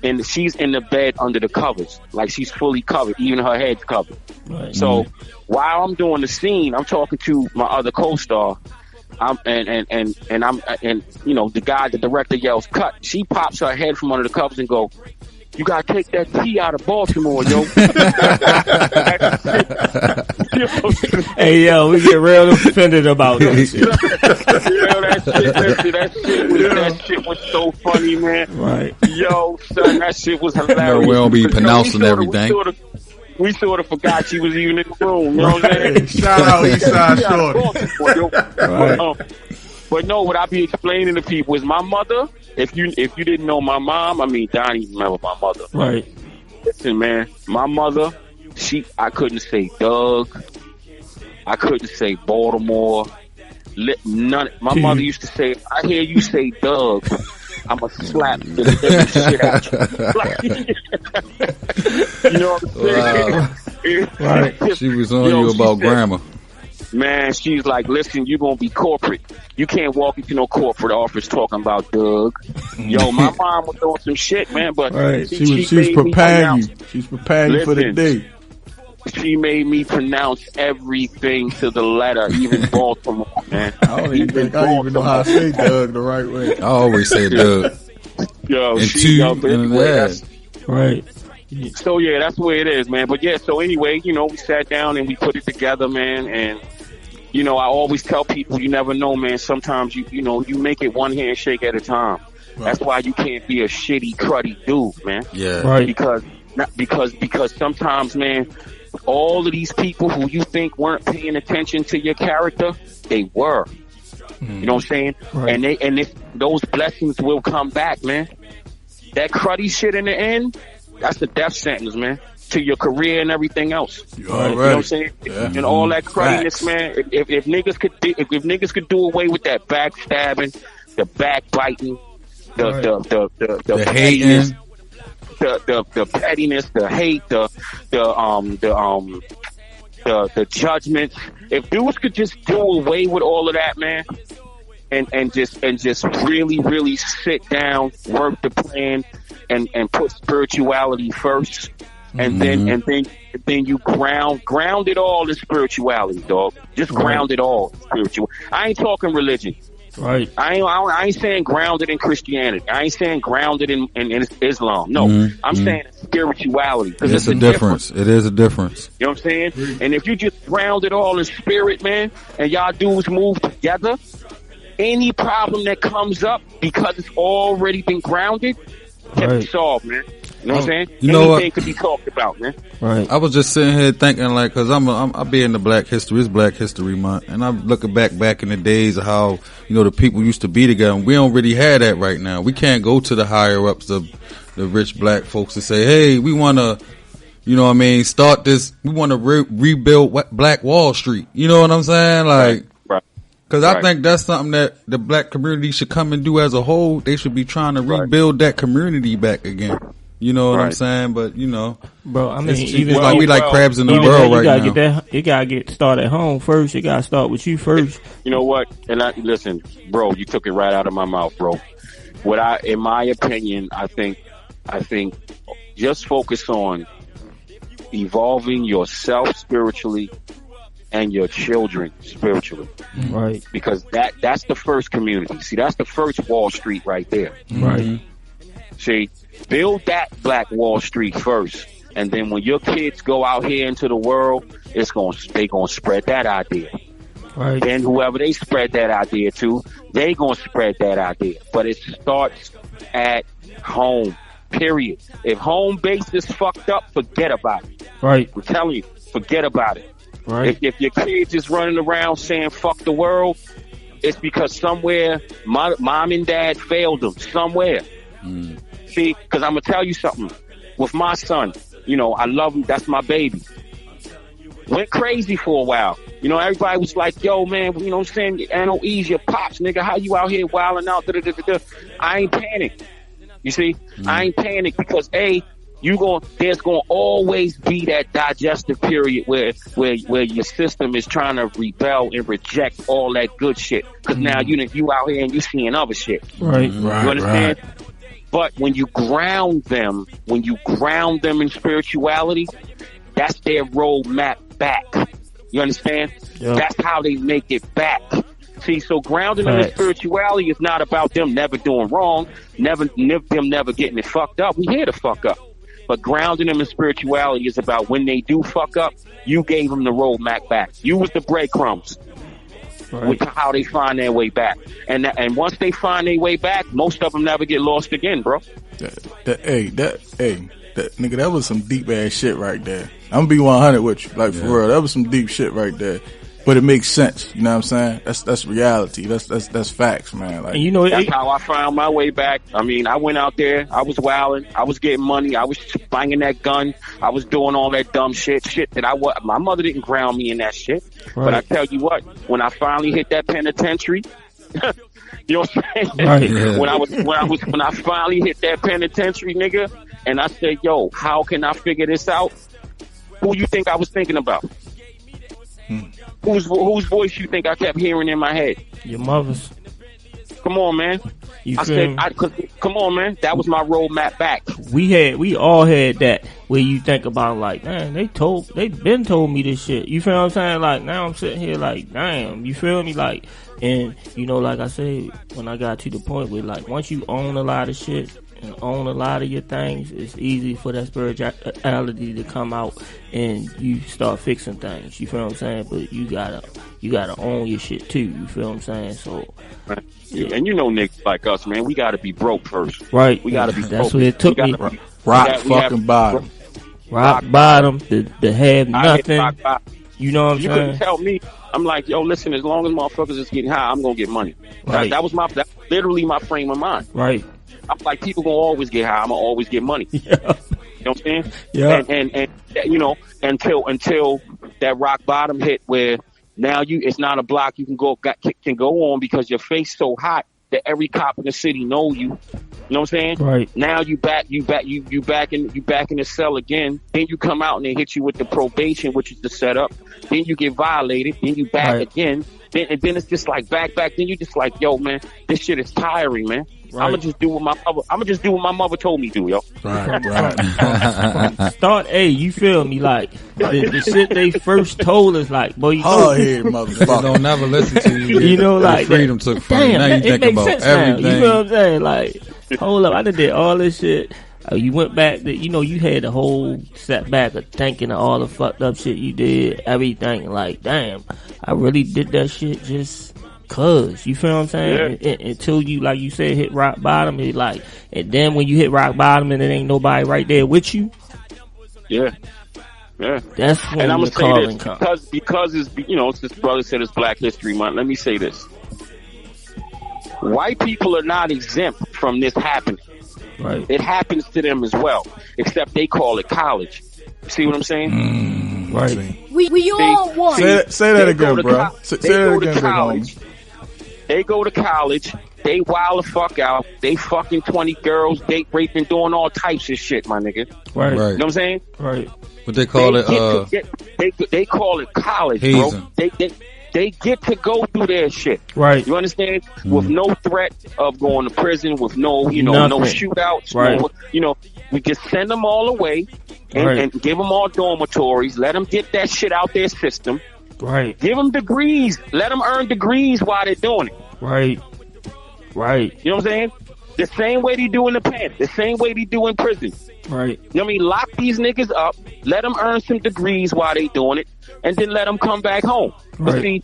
and she's in the bed under the covers, like she's fully covered, even her head's covered. Right. So while I'm doing the scene, I'm talking to my other co-star. The guy, the director yells, "Cut!" She pops her head from under the covers and go, "You gotta take that T out of Baltimore, yo." Hey, yo, we get real offended about this shit. That shit was so funny, man. Right. Yo, son, that shit was hilarious. We don't be pronouncing everything. We sort of forgot she was even in the room. You know what I'm saying? Shout out Eastside Shorty. Right. But no, what I be explaining to people is my mother. If you didn't know my mom, I mean Donnie remember my mother. Right. Listen, man, my mother, I couldn't say Doug. I couldn't say Baltimore. None. My mother used to say, "If I hear you say Doug, I'ma slap the living shit out you." You know what I'm saying? Wow. Right. She was on you about grammar. Man, she's like, "Listen, you're gonna be corporate. You can't walk into no corporate office talking about Doug." Yo, my mom was doing some shit, man, but right. She's preparing you. She's preparing you for the day. She made me pronounce everything to the letter, even Baltimore, man. I don't even know how to say Doug the right way. I always say Doug. Yo, right. So yeah, that's the way it is, man. But yeah, so anyway, we sat down and we put it together, man. And I always tell people, you never know, man. Sometimes you make it one handshake at a time. Right. That's why you can't be a shitty, cruddy dude, man. Yeah. Right. Because sometimes, man, all of these people who you think weren't paying attention to your character, they were. You know what I'm saying? Right. And those blessings will come back, man. That cruddy shit in the end, that's the death sentence, man, to your career and everything else. You know what I'm saying? Yeah. And all that cruddiness, man. If niggas could do away with that backstabbing, the backbiting, the hating, the pettiness, the hate, the judgments. If dudes could just do away with all of that, man, and just really, really sit down, work the plan, and put spirituality first, and then you ground it all in spirituality, dog. Just ground it all spiritual. I ain't talking religion. Right. I ain't saying grounded in Christianity. I ain't saying grounded in Islam. No, I'm saying spirituality. It's a difference. It is a difference. You know what I'm saying? And if you just ground it all in spirit, man, and y'all dudes move together, any problem that comes up, because it's already been grounded, can be solved, man. You know what I'm saying? Anything could be talked about, man. Right. I was just sitting here thinking, like, cause I be in the Black History, it's Black History Month, and I'm looking back in the days of how, the people used to be together, and we don't really have that right now. We can't go to the higher ups of the rich black folks and say, hey, we want to, start this, we want to rebuild Black Wall Street. You know what I'm saying? Like, cause I think that's something that the black community should come and do as a whole. They should be trying to rebuild that community back again. You know what I'm saying? But bro, I mean, it's like we like crabs in the barrel right now. You gotta get started at home first. You gotta start with you first. You know what? And listen, bro, you took it right out of my mouth, bro. In my opinion, I think just focus on evolving yourself spiritually and your children spiritually. Right. Because that's the first community. See, that's the first Wall Street right there. Right. See, build that Black Wall Street first, and then when your kids go out here into the world, they gonna spread that idea. Right. Then whoever they spread that idea to, they gonna spread that idea. But it starts at home. Period. If home base is fucked up, forget about it. Right. I'm telling you, forget about it. Right. If your kids is running around saying fuck the world, it's because somewhere mom and dad failed them somewhere. See, because I'm gonna tell you something. With my son, you know, I love him. That's my baby. Went crazy for a while. You know, everybody was like, yo, man, you know what I'm saying? NOE's your pops, nigga. How you out here wilding out? Da-da-da-da-da. I ain't panicked. You see? I ain't panicked because, there's going to always be that digestive period where your system is trying to rebel and reject all that good shit. Because now you out here and you seeing other shit. Right. You understand? Right. But when you ground them in spirituality, that's their roadmap back. You understand? Yep. That's how they make it back. See, so grounding them in spirituality is not about them never doing wrong, them never getting it fucked up. We here to fuck up. But grounding them in spirituality is about when they do fuck up, you gave them the roadmap back. You was the breadcrumbs. Right. With how they find their way back. And once they find their way back, most of them never get lost again, bro. Nigga, that was some deep ass shit right there. I'm gonna be 100 with you, like for real. That was some deep shit right there. But it makes sense, you know what I'm saying? That's reality. That's facts, man. Like, and you know, that's how I found my way back. I mean, I went out there, I was wilding, I was getting money, I was banging that gun, I was doing all that dumb shit that my mother didn't ground me in that shit. Right. But I tell you what, when I finally hit that penitentiary, you know what I'm saying? Right. Yeah. When I finally hit that penitentiary, nigga, and I said, yo, how can I figure this out? Who you think I was thinking about? Whose voice you think I kept hearing in my head? Your mother's. Come on, man. Come on, man. That was my roadmap back. We all had that where you think about like, man, they been told me this shit. You feel what I'm saying? Like now I'm sitting here like, damn, you feel me? Like, and you know, like I said, when I got to the point where like once you own a lot of shit and own a lot of your things, it's easy for that spirituality to come out and you start fixing things. You feel what I'm saying? But you gotta own your shit too. You feel what I'm saying? So, yeah. And you know, niggas like us, man, we gotta be broke first. Right. We gotta be. That's what it took me. Rock bottom. Rock bottom. The have nothing. You know what I'm saying? You couldn't tell me. I'm like, yo, listen. As long as motherfuckers is getting high, I'm gonna get money. Right. That's literally my frame of mind. Right. I'm like, people gonna always get high. I'm gonna always get money. Yeah. You know what I'm saying? Yeah. And you know, until that rock bottom hit where now it's not a block you can go on because your face so hot that every cop in the city know you. You know what I'm saying? Right. Now you back in the cell again. Then you come out and they hit you with the probation, which is the setup. Then you get violated. Then you back again. Then it's just like back. Then you just like, yo, man, this shit is tiring, man. Right. I'm gonna just do what my mother told me to, yo. Right. Start you feel me? Like the shit they first told us, like, boy, you hard head motherfucker. Don't never listen to you. You know, like freedom took from you. Now you think about everything. Now. You feel what I'm saying? Like, hold up, I did all this shit. You went back to, you know, you had the whole setback of thinking of all the fucked up shit you did, everything. Like, damn, I really did that shit just cause. You feel what I'm saying? Yeah. Until you, like you said, hit rock bottom. It like, and then when you hit rock bottom and it ain't nobody right there with you. Yeah. Yeah. That's when and I'm the calling comes. Because it's, you know, this brother said it's Black History Month. Let me say this. White people are not exempt from this happening. Right. It happens to them as well, except they call it college. See what I'm saying? Right. We all want. Say that again, bro. Say that again, college. They go to college. They wild the fuck out. They fucking 20 girls, date raping, doing all types of shit, my nigga. Right. You know what I'm saying? Right. What they call they call it college, hazing. Bro. They get to go through their shit. Right. You understand? With no threat of going to prison, with no, you know, no shootouts. Right. No, you know, we just send them all away and give them all dormitories. Let them get that shit out their system. Right. Give them degrees. Let them earn degrees while they're doing it. Right. Right. You know what I'm saying? The same way they do in the pen. The same way they do in prison. Right. You know what I mean? Lock these niggas up. Let them earn some degrees while they doing it. And then let them come back home. Right. But see,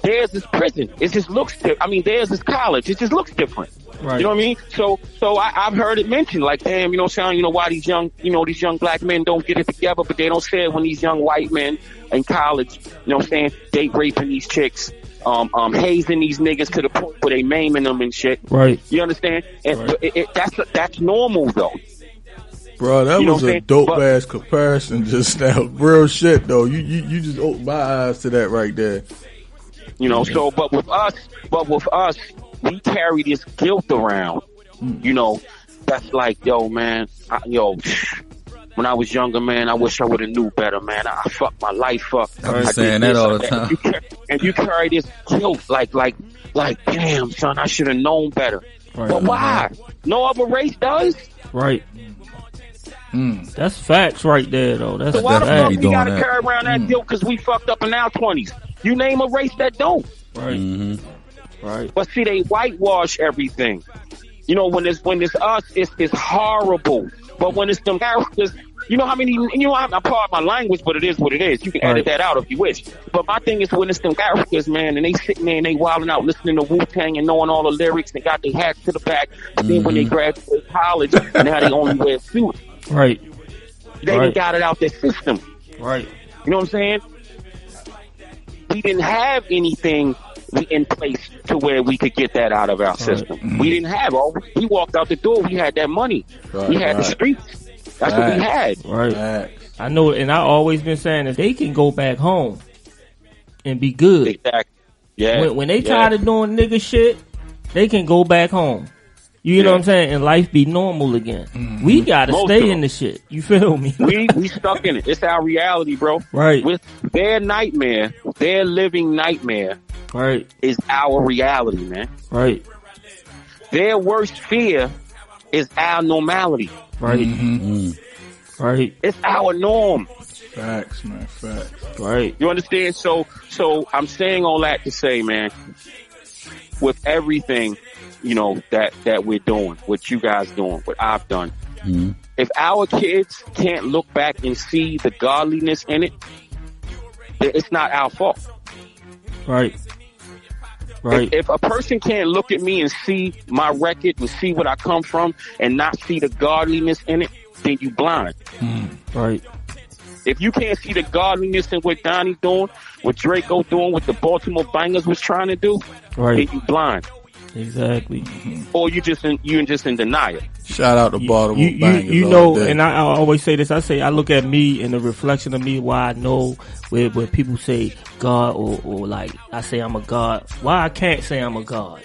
theirs is prison. It just looks theirs is college. It just looks different. Right. You know what I mean? So I've heard it mentioned, like, damn, you know what I'm saying? You know why these young black men don't get it together, but they don't say it when these young white men in college, you know what I'm saying, date raping these chicks hazing these niggas to the point where they maiming them and shit. Right. You understand? And that's normal though. Bro, that was a dope ass comparison just now. Real shit though. You just opened my eyes to that right there. You know, so but with us, we carry this guilt around. You know, that's like, yo, man, when I was younger, man, I wish I would have knew better, man. I fucked my life up. I'm saying that all the time. And you carry this guilt, like, damn, son, I should have known better. Right. But why? No other race does. Right. That's facts right there, though. That's so why the fuck we gotta carry around that guilt because we fucked up in our 20s? You name a race that don't. Right. Right. But see, they whitewash everything. You know, when it's us, it's horrible. But when it's them characters, you know how many, I'm part of my language, but it is what it is. You can edit that out if you wish. But my thing is when it's them characters, man, and they sitting there and they wilding out, listening to Wu-Tang and knowing all the lyrics, they got their hats to the back. But then when they graduate college, now they only wear suits. Right. They done got it out their system. Right. You know what I'm saying? We didn't have anything in place to where we could get that out of our system. We didn't have we walked out the door, we had that money. We had the streets. That's what we had. Right. I know, and I always been saying if they can go back home and be good. Exactly. Yeah. When they tired of doing nigga shit, they can go back home. You know what I'm saying? And life be normal again. We gotta stay in the shit. You feel me? we stuck in it. It's our reality, bro. Right. With their nightmare, their living nightmare, is our reality, man. Right. Their worst fear is our normality. Right. Right. It's our norm. Facts, man. Facts. Right. You understand? So I'm saying all that to say, man, with everything, you know, that we're doing, what you guys doing, what I've done. If our kids can't look back and see the godliness in it, it's not our fault. Right. Right. If a person can't look at me and see my record and see what I come from and not see the godliness in it, then you blind. Right. If you can't see the godliness in what Donnie doing, what Draco doing, what the Baltimore Bangers was trying to do, then you blind. Exactly. Or you're just in denial. Shout out to Baltimore Bangers. You know, and I always say this. I look at me and the reflection of me. Why I know where people say God or like I say I'm a God. Why I can't say I'm a God?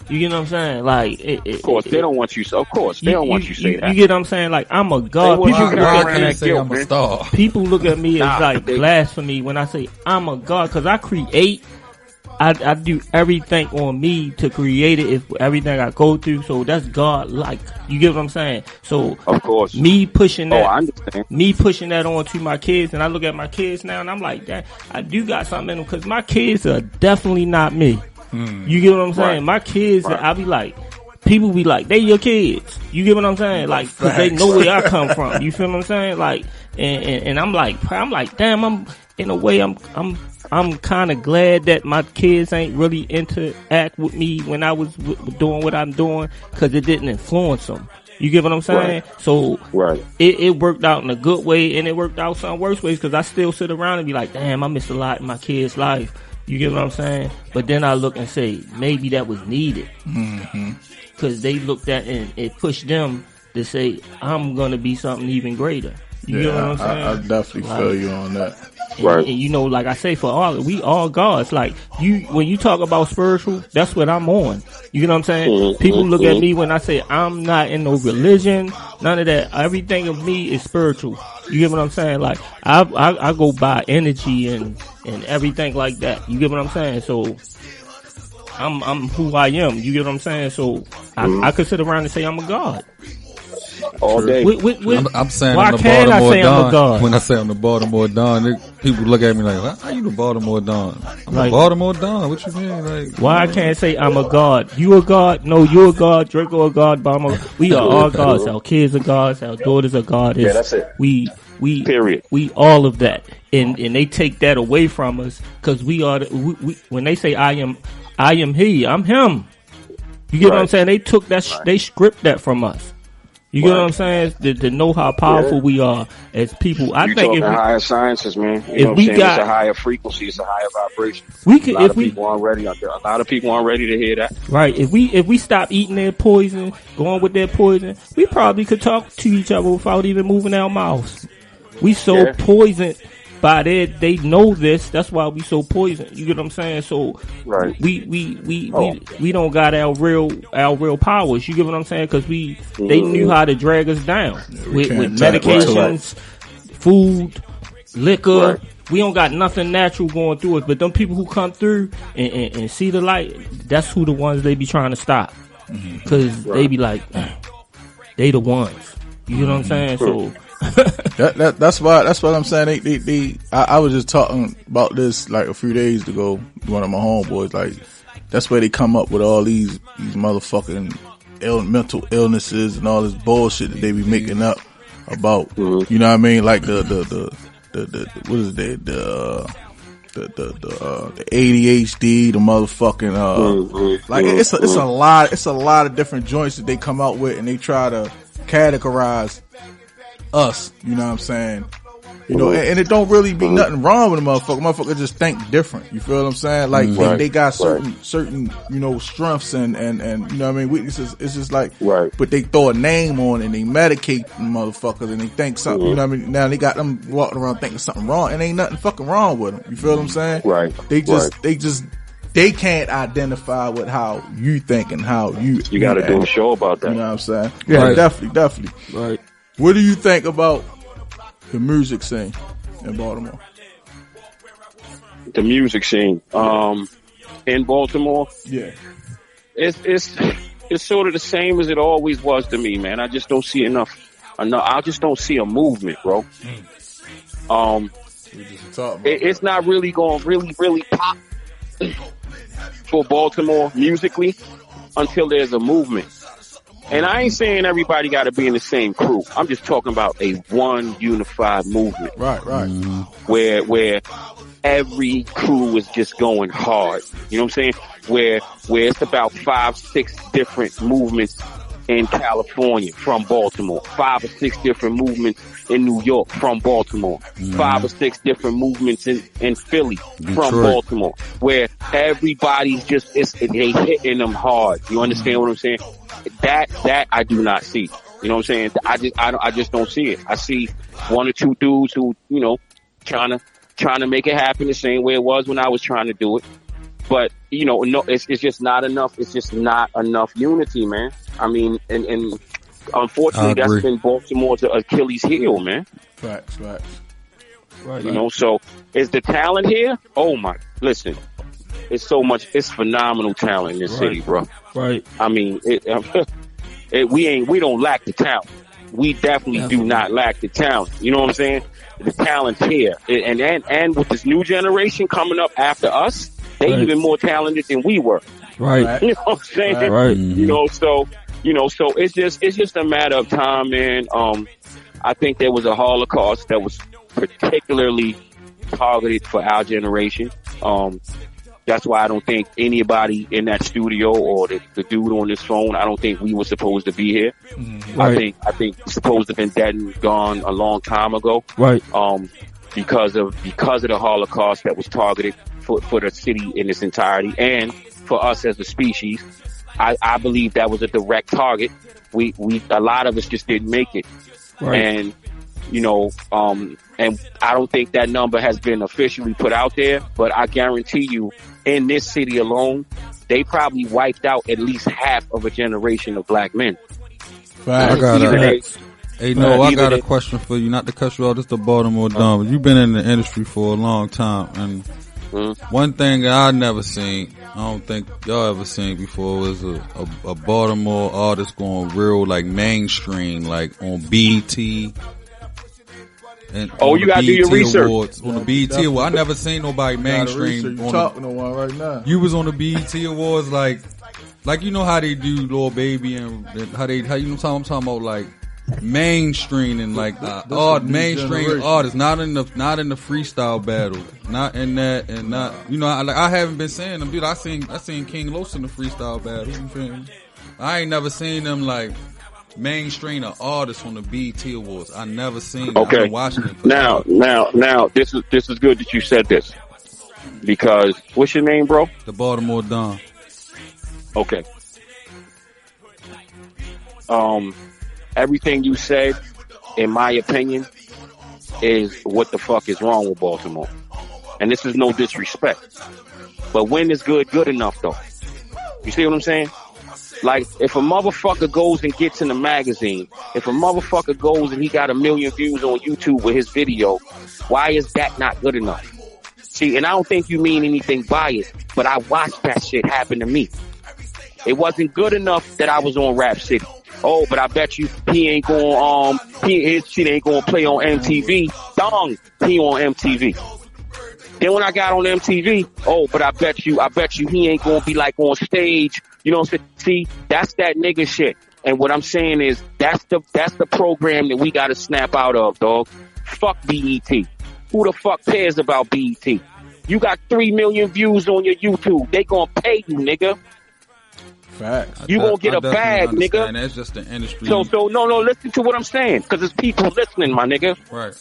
You get what I'm saying? Like, of course, they don't want you. Of course, they don't want you to say that. You get what I'm saying? Like, I'm a God. I'm a star. People look at me as like blasphemy when I say I'm a God because I create. I do everything on me to create it. If everything I go through, so that's God. Like, you get what I'm saying? So, of course, me pushing that. I understand. Me pushing that on to my kids, and I look at my kids now, and I'm like, that I do got something in them because my kids are definitely not me. You get what I'm saying? My kids, I be like, people be like, they your kids. You get what I'm saying? Like, cause they know where I come from. You feel what I'm saying? Like, and I'm like, damn, I'm in a way, I'm kind of glad that my kids ain't really interact with me when I was doing what I'm doing, cause it didn't influence them. You get what I'm saying? So, it worked out in a good way, and it worked out some worse ways, cause I still sit around and be like, damn, I missed a lot in my kid's life. You get what I'm saying? But then I look and say, maybe that was needed. Because they looked at and it pushed them to say, I'm going to be something even greater. You get what I'm saying? I definitely feel you on that. Right. And you know, like I say, we all gods. Like, when you talk about spiritual, that's what I'm on. You know what I'm saying? People look at me when I say I'm not in no religion, none of that. Everything of me is spiritual. You get what I'm saying? Like, I go by energy and everything like that. You get what I'm saying? So, I'm who I am. You get what I'm saying? So, I could sit around and say I'm a god. All day. I'm saying why I'm the can't Baltimore I say I'm a Don. god? When I say I'm the Baltimore Don, people look at me like, how you the Baltimore Don? I'm like, the Baltimore Don. What you mean? Like, why I can't say I'm a god? You a god? No, you a god. Draco a god. Bama. We are all gods. Our kids are gods. Our daughters are gods. Yeah, that's it. We period. We all of that, and they take that away from us because we are. When they say I am he. I'm him. You get what I'm saying? They took that. They script that from us. You get what I'm saying? To know how powerful we are as people. I think talking higher sciences, man. You know what I'm saying? It's a higher frequency, it's a higher vibration. A lot of people aren't ready to hear that. Right. If we stop eating their poison, going with their poison, we probably could talk to each other without even moving our mouths. We so poisoned by they know this. That's why we so poisoned. You get what I'm saying? So right. we don't got our real powers. You get what I'm saying? Because they knew how to drag us down with medications, food, liquor. Right. We don't got nothing natural going through us. But them people who come through and see the light, that's who the ones they be trying to stop. Because they be like, they the ones. You know what I'm saying? So. That's what I'm saying. I was just talking about this like a few days ago. One of my homeboys, like, that's where they come up with all these motherfucking mental illnesses and all this bullshit that they be making up about. You know what I mean? Like the what is it? The ADHD, the motherfucking like it's a lot of different joints that they come out with, and they try to categorize us, you know what I'm saying? You know, and it don't really be nothing wrong with a motherfucker. Motherfucker just think different. You feel what I'm saying? Like they got certain, you know, strengths and you know what I mean, weaknesses. It's just like, but they throw a name on it and they medicate them motherfuckers and they think something, you know what I mean? Now they got them walking around thinking something wrong, and ain't nothing fucking wrong with them. You feel what I'm saying? Right. They can't identify with how you think and how you got to do a show about that. You know what I'm saying? Yeah, definitely. Right. What do you think about the music scene in Baltimore? The music scene, in Baltimore? Yeah. It's sort of the same as it always was to me, man. I just don't see enough. I just don't see a movement, bro. It's not really going really pop for Baltimore musically until there's a movement. And I ain't saying everybody got to be in the same crew. I'm just talking about a one unified movement. Right. Where every crew is just going hard. You know what I'm saying? Where it's about 5-6 different movements in California from Baltimore. 5 or 6 different movements in New York from Baltimore. 5 or 6 different movements in Philly from Baltimore. Where everybody's just, they hitting them hard. You understand what I'm saying? That I do not see. You know what I'm saying? I just don't see it. I see 1 or 2 dudes who, you know, trying to make it happen the same way it was when I was trying to do it. But, you know, no, it's just not enough. It's just not enough unity, man. I mean, and unfortunately, that's been Baltimore's Achilles heel, man. Facts. Right. You know, so is the talent here? Oh my, listen, it's so much. It's phenomenal talent in this city, bro. Right. I mean, we don't lack the talent. We definitely do not lack the talent. You know what I'm saying? The talent's here, and with this new generation coming up after us, they even more talented than we were. Right. You know what I'm saying? Right. You know, so it's just a matter of time, man. I think there was a Holocaust that was particularly targeted for our generation. That's why I don't think anybody in that studio or the dude on this phone, I don't think we were supposed to be here. Right. I think we're supposed to have been dead and gone a long time ago. Right. Because of the Holocaust that was targeted for the city in its entirety and for us as a species. I believe that was a direct target. A lot of us just didn't make it. Right. And, you know, and I don't think that number has been officially put out there, but I guarantee you in this city alone, they probably wiped out at least half of a generation of black men. Right. I got a question for you, not to cut you off, just the Baltimore Dumb. You've been in the industry for a long time, and one thing that I never seen, I don't think y'all ever seen before, was a Baltimore artist going real like mainstream, like on BET. And you gotta do your research. Awards, on the BET Awards. I never seen nobody mainstream. You talking to one right now. You was on the BET Awards, like you know how they do Lil Baby and how you know what I'm talking about, like mainstream and like mainstream artists, not in the freestyle battle, not in that, and not, you know, I haven't been seeing them, dude. I seen King Los in the freestyle battle. You feel me? I ain't never seen them like mainstream an artist on the BET Awards. I never seen that. Okay. I've been watching it for Now, this is good that you said this. Because, what's your name, bro? the Baltimore Don. Okay. Everything you said, in my opinion, is what the fuck is wrong with Baltimore. And this is no disrespect. But when is good enough, though? You see what I'm saying? Like, if a motherfucker goes and gets in a magazine, if a motherfucker goes and he got 1 million views on YouTube with his video, why is that not good enough? See, and I don't think you mean anything by it, but I watched that shit happen to me. It wasn't good enough that I was on Rap City. Oh, but I bet you he ain't going, his shit ain't going to play on MTV. Dong, he on MTV. Then when I got on MTV, oh, but I bet you he ain't going to be like on stage. You know what I'm saying? See, that's that nigga shit. And what I'm saying is that's the program that we got to snap out of, dog. Fuck BET. Who the fuck cares about BET? You got 3 million views on your YouTube. They gonna pay you, nigga. Facts. You gonna get a bag, nigga. That's just the industry. So no, listen to what I'm saying, because there's people listening, my nigga. Right.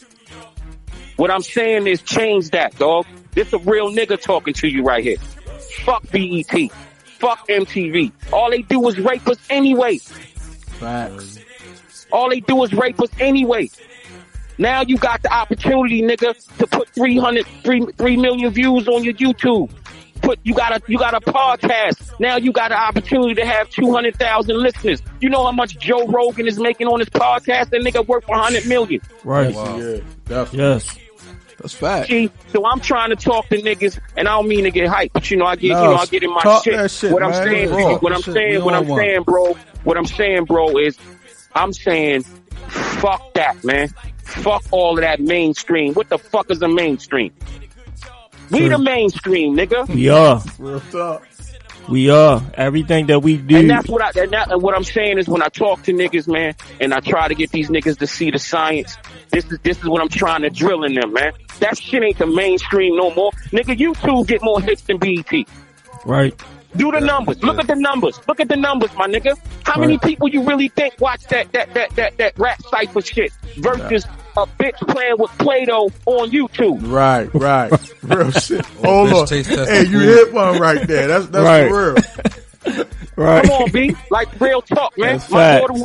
What I'm saying is change that, dog. This a real nigga talking to you right here. Fuck BET. Fuck MTV. All they do is rape us anyway. Facts. All they do is rape us anyway. Now you got the opportunity, nigga, to put 3 million views on your YouTube. You got a podcast. Now you got an opportunity to have 200,000 listeners. You know how much Joe Rogan is making on his podcast? That nigga worth 100 million. Right. Wow. Yeah, definitely. Yes. That's fact. See, so I'm trying to talk to niggas, and I don't mean to get hyped, but I get in my shit. What I'm saying, bro, is I'm saying, fuck that, man. Fuck all of that mainstream. What the fuck is a mainstream? We the mainstream, nigga. We are. Real talk. We are. Everything that we do. And that's what and what I'm saying is when I talk to niggas, man, and I try to get these niggas to see the science, this is what I'm trying to drill in them, man. That shit ain't the mainstream no more. Nigga, YouTube get more hits than BET. Right. Do the numbers. Look at the numbers. Look at the numbers, my nigga. How many people you really think watch that rap cypher shit versus a bitch playing with Play-Doh on YouTube? Right. Real shit. Hold on. Hey, you hit one right there. That's right. For real. Right. Come on, B. Like real talk, man. That's My facts. daughter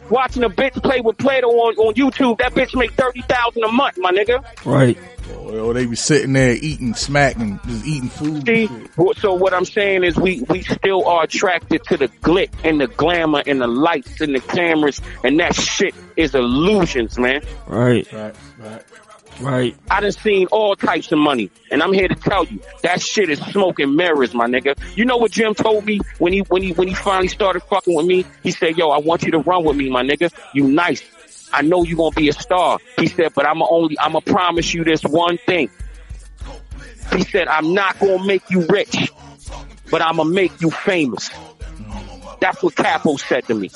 watching a bitch play with Play-Doh on YouTube. That bitch make $30,000 a month, my nigga. Right. Oh, they be sitting there eating, smacking, just eating food. See, so what I'm saying is we still are attracted to the glit and the glamour and the lights and the cameras, and that shit is illusions, man. Right. Right. I done seen all types of money, and I'm here to tell you that shit is smoke and mirrors, my nigga. You know what Jim told me when he finally started fucking with me? He said, "Yo, I want you to run with me, my nigga. You nice. I know you gonna be a star." He said, "But I'ma promise you this one thing." He said, "I'm not gonna make you rich, but I'ma make you famous." That's what Capo said to me.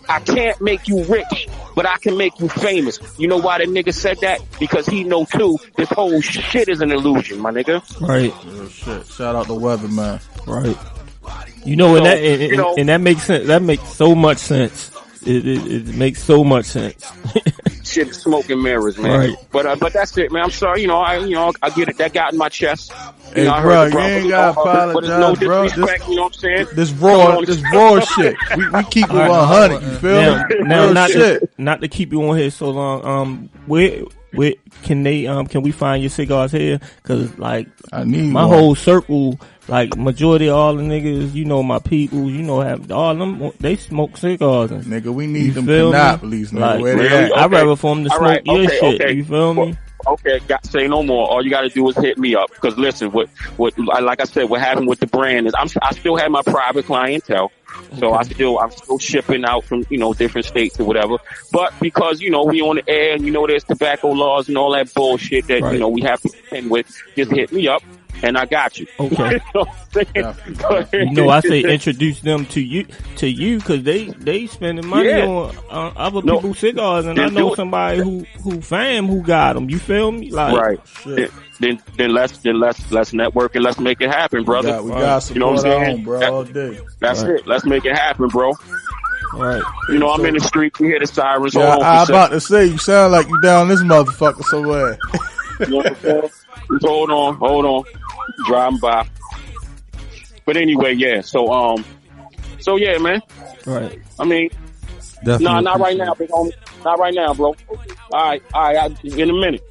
I can't make you rich, but I can make you famous. You know why the nigga said that? Because he know too, this whole shit is an illusion, my nigga. Right. Real shit. Shout out to Weatherman. Right. You know, and that makes sense. That makes so much sense. It makes so much sense. Shit is smoke and mirrors, man. Right. But that's it, man. I'm sorry. I get it. That got in my chest. Hey, bro, you ain't gotta apologize, no bro. Disrespect, you know what I'm saying? This raw shit. We keep it 100. You feel me? Now, Real not to keep you on here so long. Where can we find your cigars here? Cause like I need my one. whole circle, like majority of all the niggas, my people, have all them. They smoke cigars. And, Nigga, we need them feel me? Monopolies, nigga. Like, Where they really? at? Okay. I'd rather for them to All smoke right, your okay, shit. okay. You feel me? Okay, say no more. All you got to do is hit me up. Because listen, what like I said, what happened with the brand is I still have my private clientele, so I'm still shipping out from different states or whatever. But because we on the air and there's tobacco laws and all that bullshit that Right. We have to contend with, just hit me up and I got you. Okay. I say introduce them to you because they spending money on other people's cigars, and I know somebody who got them. You feel me? Like, right. Shit. Then let's network and let's make it happen, brother. We got You know what I'm support our saying? own, bro, all day. That's Right. it. Let's make it happen, bro. Right. You know, I'm in the street. We hear the sirens. Yeah, Hold on I for about to say, you sound like you down this motherfucker somewhere. you know what I'm saying? Just hold on. Driving by. But anyway, yeah. So yeah, man. Right. I mean, Definitely not right now, big homie. Not right now, bro. All right. In a minute.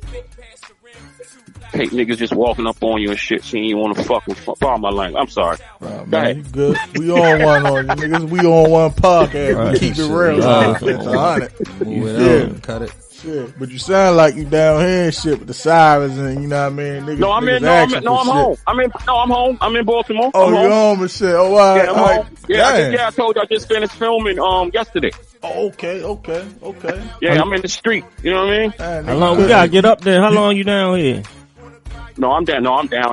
Hate niggas just walking up on you and shit, seeing you want to fuck with my language. I'm sorry. Right, Go man, ahead. you good. We on one on you niggas. We on one podcast. Right. We keep it real. Right. It's 100. Move it Yeah. out. Cut it. Shit. But you sound like you down here and shit with the sirens and you know what I mean? Niggas, No, I'm home. I'm in Baltimore. Oh, I'm you home and shit. Oh, all right. Yeah, I'm all right. home. Yeah, Damn. I told you I just finished filming yesterday. Oh, okay. Yeah, I'm in the street. You know what I mean? Man, How nigga, long we good. gotta get up there? How long you down here? No, I'm down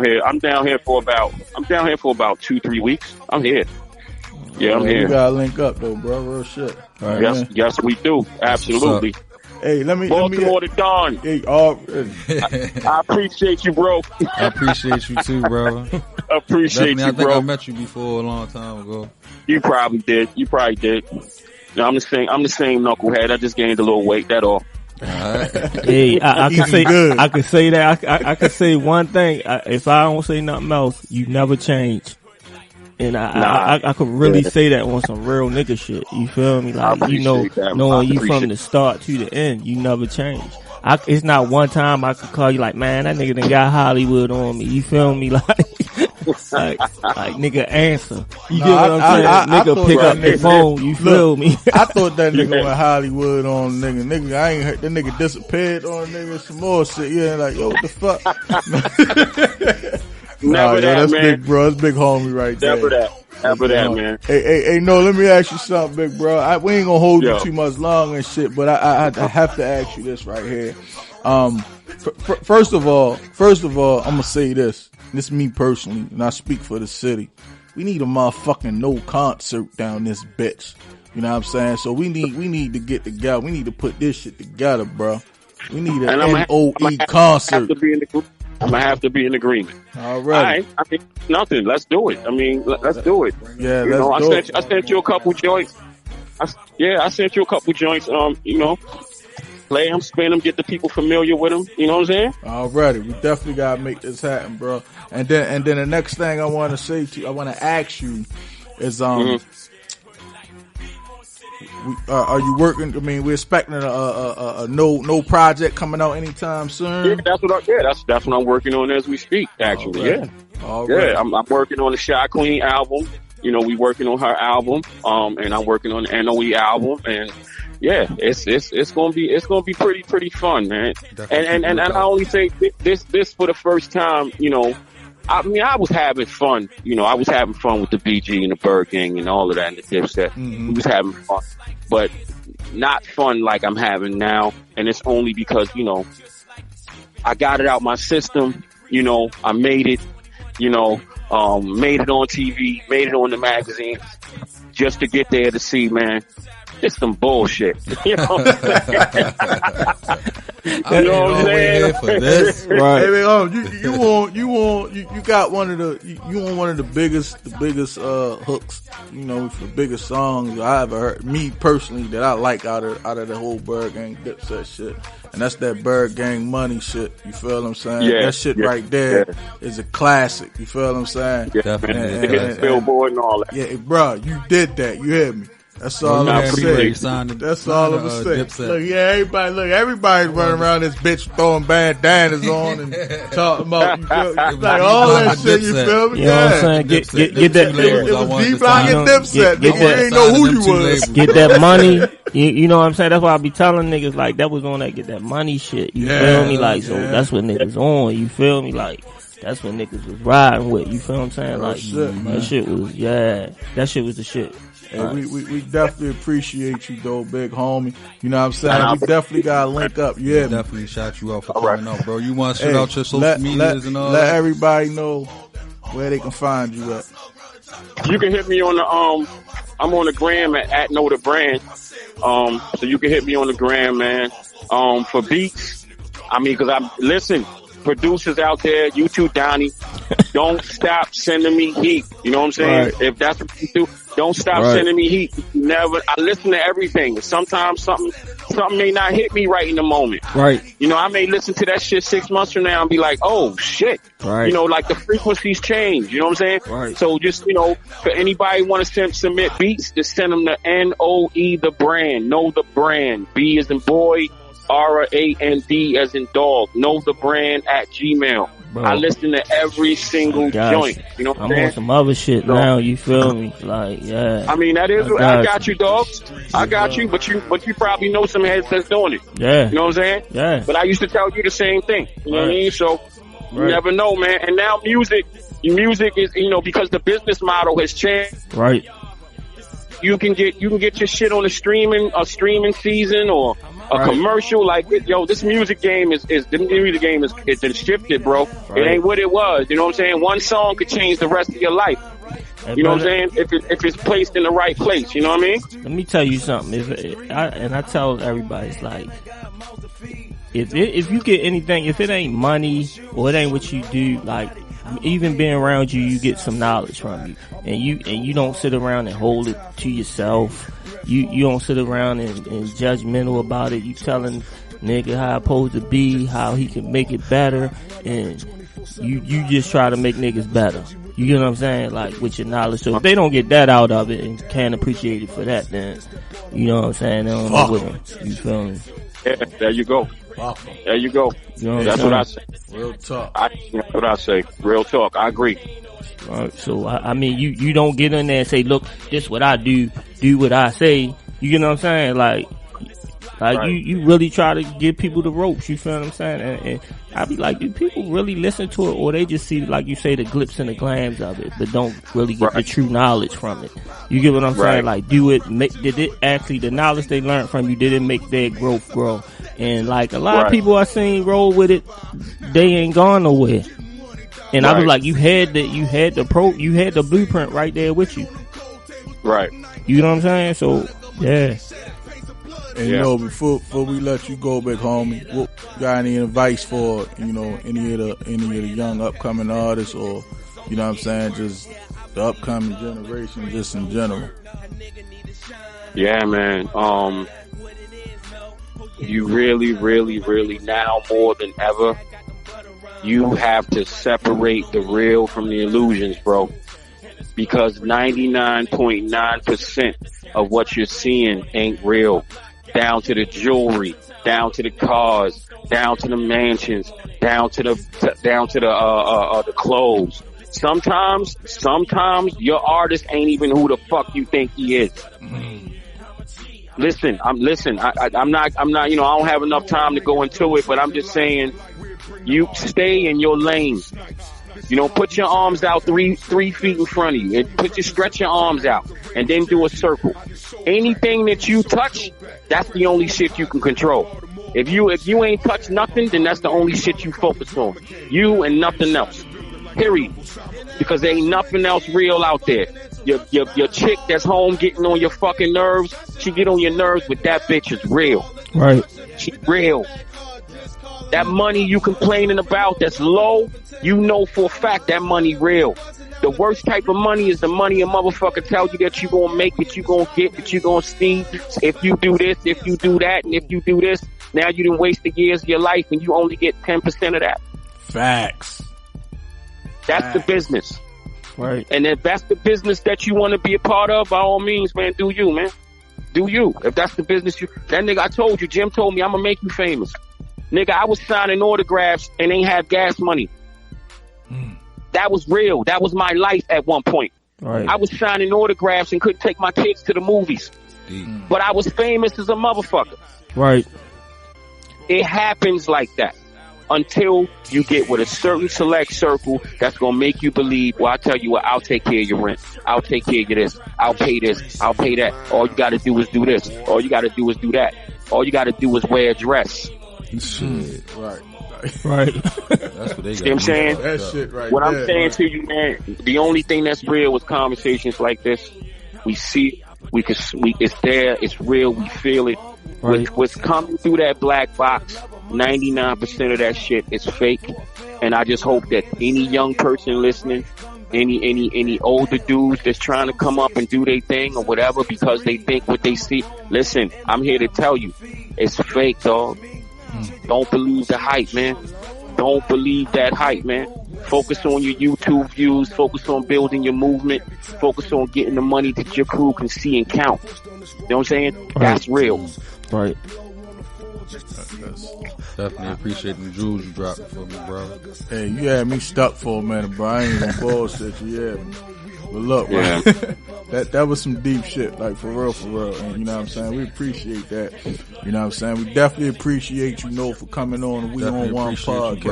here. I'm down here for about 2-3 weeks. I'm here. Yeah, I'm We here. gotta link up though, bro. Real shit. All right, man. Yes, we do. Absolutely. Hey, let me. Baltimore to Dawn. Hey, I appreciate you, bro. I appreciate you too, bro. I appreciate Definitely, you, I think I bro. met you before a long time ago. You probably did. No, I'm the same knucklehead. I just gained a little weight. That all. Hey, I can say, good. I can say that. I can say one thing. If I don't say nothing else, you never change. And I could really say that on some real nigga shit. You feel me? I Like, you know, appreciate that. knowing I you from appreciate the start to the end, you never change. It's not one time I could call you like, man, that nigga done got Hollywood on me. You feel me? Like nigga answer. You get what I'm saying? I Nigga thought pick that up the nigga- phone. You feel me? I thought that nigga went Hollywood on nigga. Nigga, I ain't heard that nigga disappeared on nigga some more shit. Yeah, like, yo, what the fuck? Never that, that's man. big, bro. That's big homie right there. Never that, man. Hey, no, let me ask you something, big bro. We ain't gonna hold Yo. you too much long and shit, but I have to ask you this right here. First of all, I'm gonna say this. This is me personally, and I speak for the city. We need a motherfucking no concert down this bitch. You know what I'm saying? So we need to get together. We need to put this shit together, bro. We need an NOE concert. I'm gonna have to be in agreement. All right. I mean, nothing. Let's do it. I mean, let's do it. Yeah, you know, let's do it. I sent you a couple joints. I sent you a couple joints. You know, play them, spin them, get the people familiar with them. You know what I'm saying? Alrighty, we definitely gotta make this happen, bro. And then the next thing I want to say to you, I want to ask you is are you working? I mean, we're expecting a no project coming out anytime soon. Yeah, that's what I'm working on as we speak. Actually, Alright. I'm working on the Shy Queen album. You know, we working on her album. And I'm working on the NOE album, and yeah, it's gonna be pretty fun, man. And I only say this for the first time. You know, I mean, I was having fun. You know, I was having fun with the BG and the Byrdgang and all of that and the Dipset. We was having fun, but not fun like I'm having now. And it's only because, you know, I got it out my system. You know, I made it. You know, made it on TV, made it on the magazines, just to get there to see, man. It's some bullshit. You know what I'm saying? You know what I'm saying? For this. Right. Hey, man, you got one of the biggest hooks, you know, for the biggest songs I ever heard. Me personally, that I like out of the whole Byrdgang Dipset shit, and that's that Byrdgang Money shit. You feel what I'm saying? Yeah, that shit right there is a classic. You feel what I'm saying? Yeah, Definitely. and Billboard and all that. Yeah, bro, you did that. You hear me? That's all I'm saying. That's all I'm saying. Look, everybody's running around this bitch throwing bandanas on and talking about like all that shit. You feel me? You know what I'm saying? Get that. It was D-Block and Dipset. We didn't know who you was. Get that money. You know what I'm saying? That's why I be telling niggas like that was on that get that money shit. You feel me? Like, so that's what niggas on. You feel me? Like, that's what niggas was riding with. You feel what I'm saying? Like, that shit was, that shit was the shit. Hey, we definitely appreciate you though, big homie. You know what I'm saying? We definitely gotta link up. Yeah, definitely shout you out for coming out, bro. You want to shout out your social medias and all let that? everybody know where they can find you at. You can hit me on the I'm on the gram at Know the Brand. So you can hit me on the gram, man. For beats. I mean, cause listen, producers out there, you too, Donnie. don't stop sending me heat. You know what I'm saying? Right. If that's what you do, don't stop sending me heat. I listen to everything. Sometimes something may not hit me right in the moment. Right. You know, I may listen to that shit 6 months from now and be like, oh shit. Right. You know, like the frequencies change. You know what I'm saying? Right. So just, you know, for anybody want to submit beats, just send them to NOE the brand. Know the brand. B as in boy, RAND as in dog. Know the brand at Gmail. Bro, I listen to every single joint. You know what I'm saying? on some other shit now. You feel me? Like, yeah. I mean, that is. I got you, dog. I got you. But you probably know some heads that's doing it. Yeah. You know what I'm saying? Yeah. But I used to tell you the same thing. You know what I mean? So you never know, man. And now music is, you know, because the business model has changed. Right. You can get your shit on a streaming season or a commercial. Like, yo, this music game is it's been shifted, bro. It ain't what it was. You know what I'm saying? One song could change the rest of your life. Hey, you know what I'm saying? If it's placed in the right place, you know what I mean? Let me tell you something. I tell everybody, it's like, if you get anything, if it ain't money or it ain't what you do, like, even being around you, you get some knowledge from you, and you don't sit around and hold it to yourself. You don't sit around and judgmental about it. You telling nigga how it's supposed to be, how he can make it better, and you just try to make niggas better. You get what I'm saying? Like, with your knowledge. So if they don't get that out of it and can't appreciate it for that, then you know what I'm saying? They don't know with them. You feel me? Yeah, there you go. There you go. You know That's what I say. Real talk. That's what I say. Real talk. I agree. Right. So I mean, you don't get in there and say, look, this what I do what I say. You get what I'm saying? Like you really try to give people the ropes. You feel what I'm saying? And I be like, do people really listen to it, or they just see, like you say, the glips and the glams of it, but don't really get the true knowledge from it? You get what I'm saying? Like, did it actually, the knowledge they learned from you, did it make their growth grow? And like a lot of people I seen roll with it, they ain't gone nowhere. And I was like, you had the blueprint right there with you. Right. You know what I'm saying? So yeah. And you know, before we let you go, big homie, what got any advice for, you know, any of the young upcoming artists, or, you know what I'm saying, just the upcoming generation, just in general? Yeah, man. You really, really, really, now more than ever, you have to separate the real from the illusions, bro. Because 99.9% of what you're seeing ain't real. Down to the jewelry, down to the cars, down to the mansions, down to the clothes. Sometimes your artist ain't even who the fuck you think he is. Listen, I'm not, you know, I don't have enough time to go into it, but I'm just saying, you stay in your lane. You know, put your arms out 3 feet in front of you, and stretch your arms out, and then do a circle. Anything that you touch, that's the only shit you can control. If you ain't touched nothing, then that's the only shit you focus on. You and nothing else. Period. Because there ain't nothing else real out there. Your chick that's home getting on your fucking nerves, she get on your nerves, but that bitch is real. Right. She real. That money you complaining about that's low, you know for a fact that money real. The worst type of money is the money a motherfucker tell you that you gonna make, that you gonna get, that you gonna see. If you do this, if you do that, and if you do this, now you done wasted years of your life and you only get 10% of that. Facts. That's the business. Right. And if that's the business that you want to be a part of, by all means, man, do you, man. Do you. If that's the business that nigga, I told you, Jim told me I'm gonna make you famous. Nigga, I was signing autographs and ain't have gas money. That was real. That was my life at one point. Right. I was signing autographs and couldn't take my kids to the movies. But I was famous as a motherfucker. Right. It happens like that until you get with a certain select circle that's going to make you believe, well, I'll tell you what, I'll take care of your rent. I'll take care of your this. I'll pay this. I'll pay that. All you got to do is do this. All you got to do is do that. All you got to do is wear a dress. Shit. Right. Right. That's what they got. See what I'm saying? That shit right what there, I'm saying to you, man, the only thing that's real is conversations like this. We see, it's there, it's real, we feel it. Right. What's coming through that black box, 99% of that shit is fake. And I just hope that any young person listening, any older dudes that's trying to come up and do their thing or whatever because they think what they see. Listen, I'm here to tell you, it's fake, dog. Don't believe the hype, man. Don't believe that hype, man. Focus on your YouTube views. Focus on building your movement. Focus on getting the money that your crew can see and count. You know what I'm saying? Right. That's real. Right. Definitely appreciate the jewels you dropped for me, bro. Hey, you had me stuck for a minute, bro. I ain't gonna bullshit you, yeah. But look, Yeah. man, that was some deep shit, like for real. And you know what I'm saying? We appreciate that. You know what I'm saying? We definitely appreciate you, for coming on the We On One podcast. You,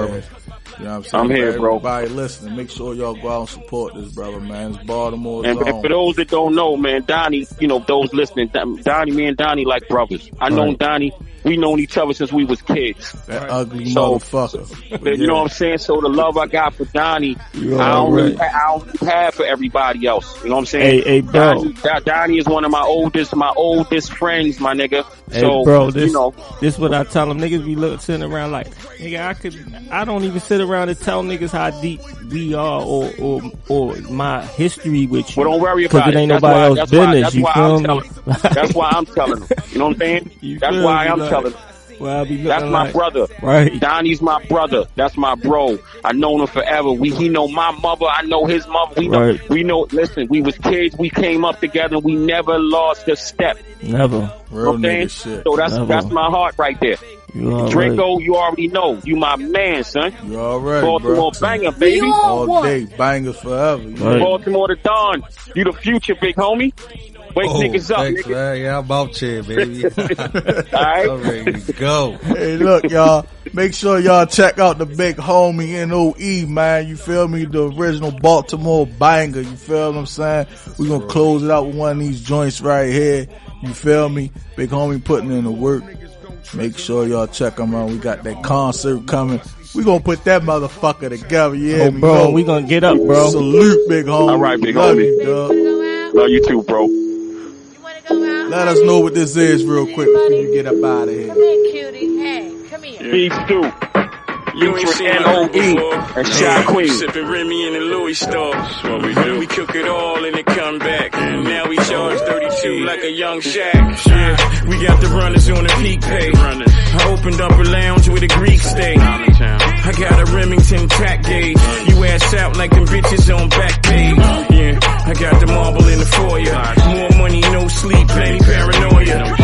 you know what I'm saying? I'm here, bro. Everybody listening, make sure y'all go out and support this brother, man. It's Baltimore. And for those that don't know, man, Donnie, those listening, me and Donnie like brothers. I known Donnie. We known each other since we was kids. That ugly motherfucker. You know what I'm saying? So the love I got for Donnie, I don't have for everybody else. You know what I'm saying? Hey, bro. Donnie is one of my oldest friends, my nigga. Hey, so, bro, this what I tell them. Niggas be sitting around like, nigga, I don't even sit around and tell niggas how deep we are or my history with you. Well, don't worry about it. Because it ain't nobody else's business. You feel me? That's why I'm telling them. You know what I'm saying? That's why I'm telling them. Well, that's my brother. Right. Donnie's my brother. That's my bro. I known him forever. He know my mother. I know his mother. We know. Listen, we was kids. We came up together. We never lost a step. Never. Real nigga shit. So that's my heart right there. Draco, you already know. You my man, son. You already, Baltimore Bangah, baby. All day. Bangers forever. Right. Baltimore the Dawn. You the future, big homie. Wake niggas up, thanks, nigga. Man. Yeah, I'm out here, baby. All right. I'm ready to go. Hey, look, y'all. Make sure y'all check out the Big Homie NOE, man. You feel me? The original Baltimore Bangah. You feel what I'm saying? We're going to close it out with one of these joints right here. You feel me? Big Homie putting in the work. Make sure y'all check him out. We got that concert coming. We gonna put that motherfucker together. Yeah, bro. We gonna get up, bro. Salute, Big Homie. All right, Big Love Homie. you, dog. Love you too, bro. Let us know what this is real quick before you get up out of here. Come here, cutie. Hey, come here. Beef stew. You ain't seen NOE and Shy Queen. Sipping Remy in the Louis store. That's what we do. We cook it all and it come back. Now we charge 32 like a young Shaq. Yeah, we got the runners on the peak pay. I opened up a lounge with a Greek stay. I got a Remington tack gauge. You ass out like them bitches on back page. Yeah, I got the marble in the foyer. More money, no sleep, plenty paranoia.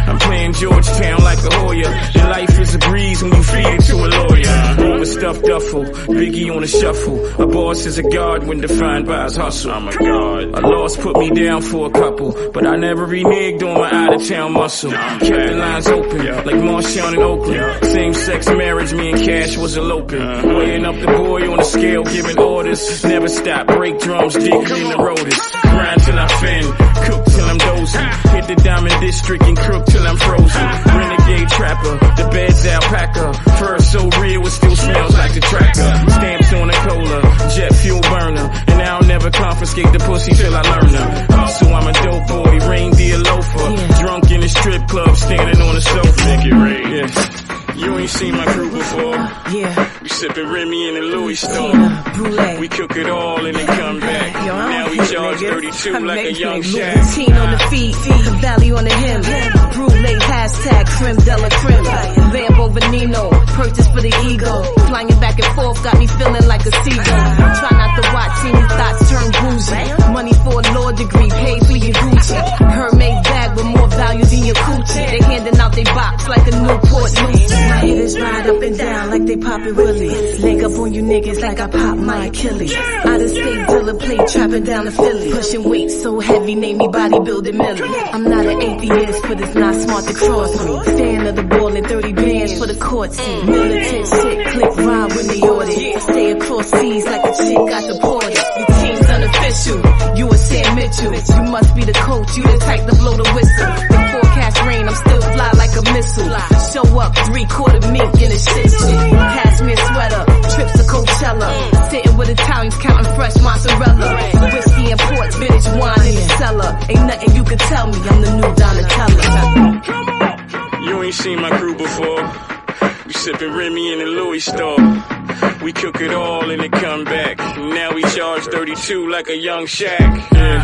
I'm playing Georgetown like a Hoya. And life is a breeze when you feed it to a lawyer. Roll a stuffed duffel, Biggie on a shuffle. A boss is a god when defined by his hustle. I'm a god. A loss put me down for a couple, but I never reneged on my out-of-town muscle. Kept the lines open, like Marshawn in Oakland. Same-sex marriage, me and Cash was eloping. Weighing up the boy on the scale, giving orders. Never stop, break drums, dig in the rotors. Grind till I fin, cook till I'm dozing. Hit the Diamond District and crook till I'm frozen. Renegade trapper, the bed's alpaca. Fur so real, it still smells like the tracker. Stamps on a cola, jet fuel burner. And I'll never confiscate the pussy till I learn her. So I'm a dope boy, reindeer loafer. Drunk in the strip club, standing on the sofa. Make it rain. Yeah. You ain't seen my crew before. Yeah. We sipping Remy in the Louis store. We cook it all and it come back. Now we charge 32 like a young Shaq. Routine on the feet, value on the hem. Brulee, hashtag creme de la creme. Lambo Veneno, purchase for the ego. Flying back and forth got me feeling like a seagull. Try not to watch any thoughts turn bougie. Money for a law degree, paid for your Gucci. Hermaid bag with more value than your coochie. They handing out their box like a Newport Lucy. My haters ride up and down like they poppin' willies. Leg up on you niggas like I pop my Achilles. Out of state dealer plate, trapping down to Philly. Pushing weight so heavy, made me bodybuilding Millie. I'm not an atheist, but it's not smart to cross me. Stand of the ball and 30 bands for the court scene. Militant shit, click ride when they order. Stay across seas like a chick got deported. Your team's unofficial, you a Sam Mitchell. You must be the coach, you the type to blow the whistle. The forecast rain, I'm still fly like a missile. Show up, 3/4 mink in a shit shit. Cashmere sweater, trips to Coachella. Sitting with Italians counting fresh mozzarella. Whiskey and port, vintage wine in the cellar. Ain't nothing you can tell me, I'm the new Donatella. You ain't seen my crew before. We sipping Remy in the Louis store. We cook it all and it come back. Now we charge 32 like a young Shaq. Yeah,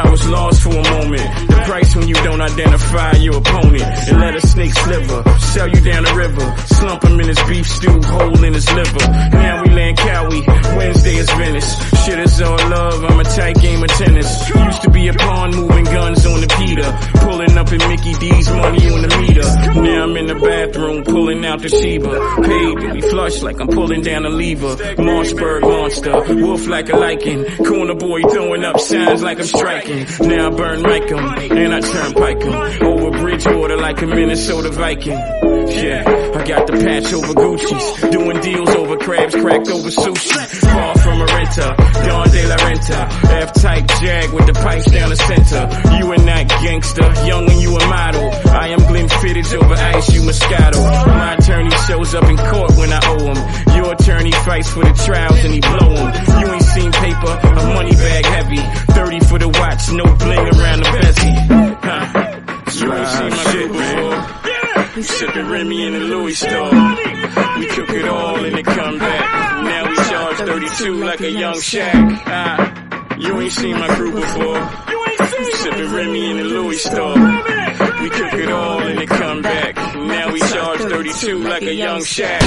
I was lost for a moment. The price when you don't identify your opponent and let a snake sliver sell you down the river. Slump him in his beef stew, hole in his liver. Now we land Cowie, Wednesday is Venice. Shit is all love, I'm a tight game of tennis. Used to be a pawn moving guns on the Peter. Pulling up in Mickey D's money on the meter. Now I'm in the bathroom pulling out the Sheba. Paid and we flush like I'm pulling down a lever. Mossberg monster, wolf like a lichen. Corner boy throwing up signs like I'm striking. Now I burn Mike 'em and I turnpike 'em. Over Bridgewater like a Minnesota Viking. Yeah, I got the patch over Gucci's. Doing deals over crabs, cracked over sushi. Far from a renter, Don De La Renta. F-type Jag with the pipes down the center. You are not gangster, young and you a model. I am Glenn Fittich over Ice, you Moscato. My attorney shows up in court when I owe him. Your attorney fights for the trials and he blow him. You ain't seen paper, a money bag heavy. 30 for the watch, no bling around the bezel. Huh. You ain't seen my shit before. You sippin' Remy in the Louis store. We cook it all and it come back. Now we charge 32 like a young Shaq. You ain't seen my crew before. You sippin' Remy in the Louis store. We cook it all and it come back. Now we charge 32 like a young Shaq.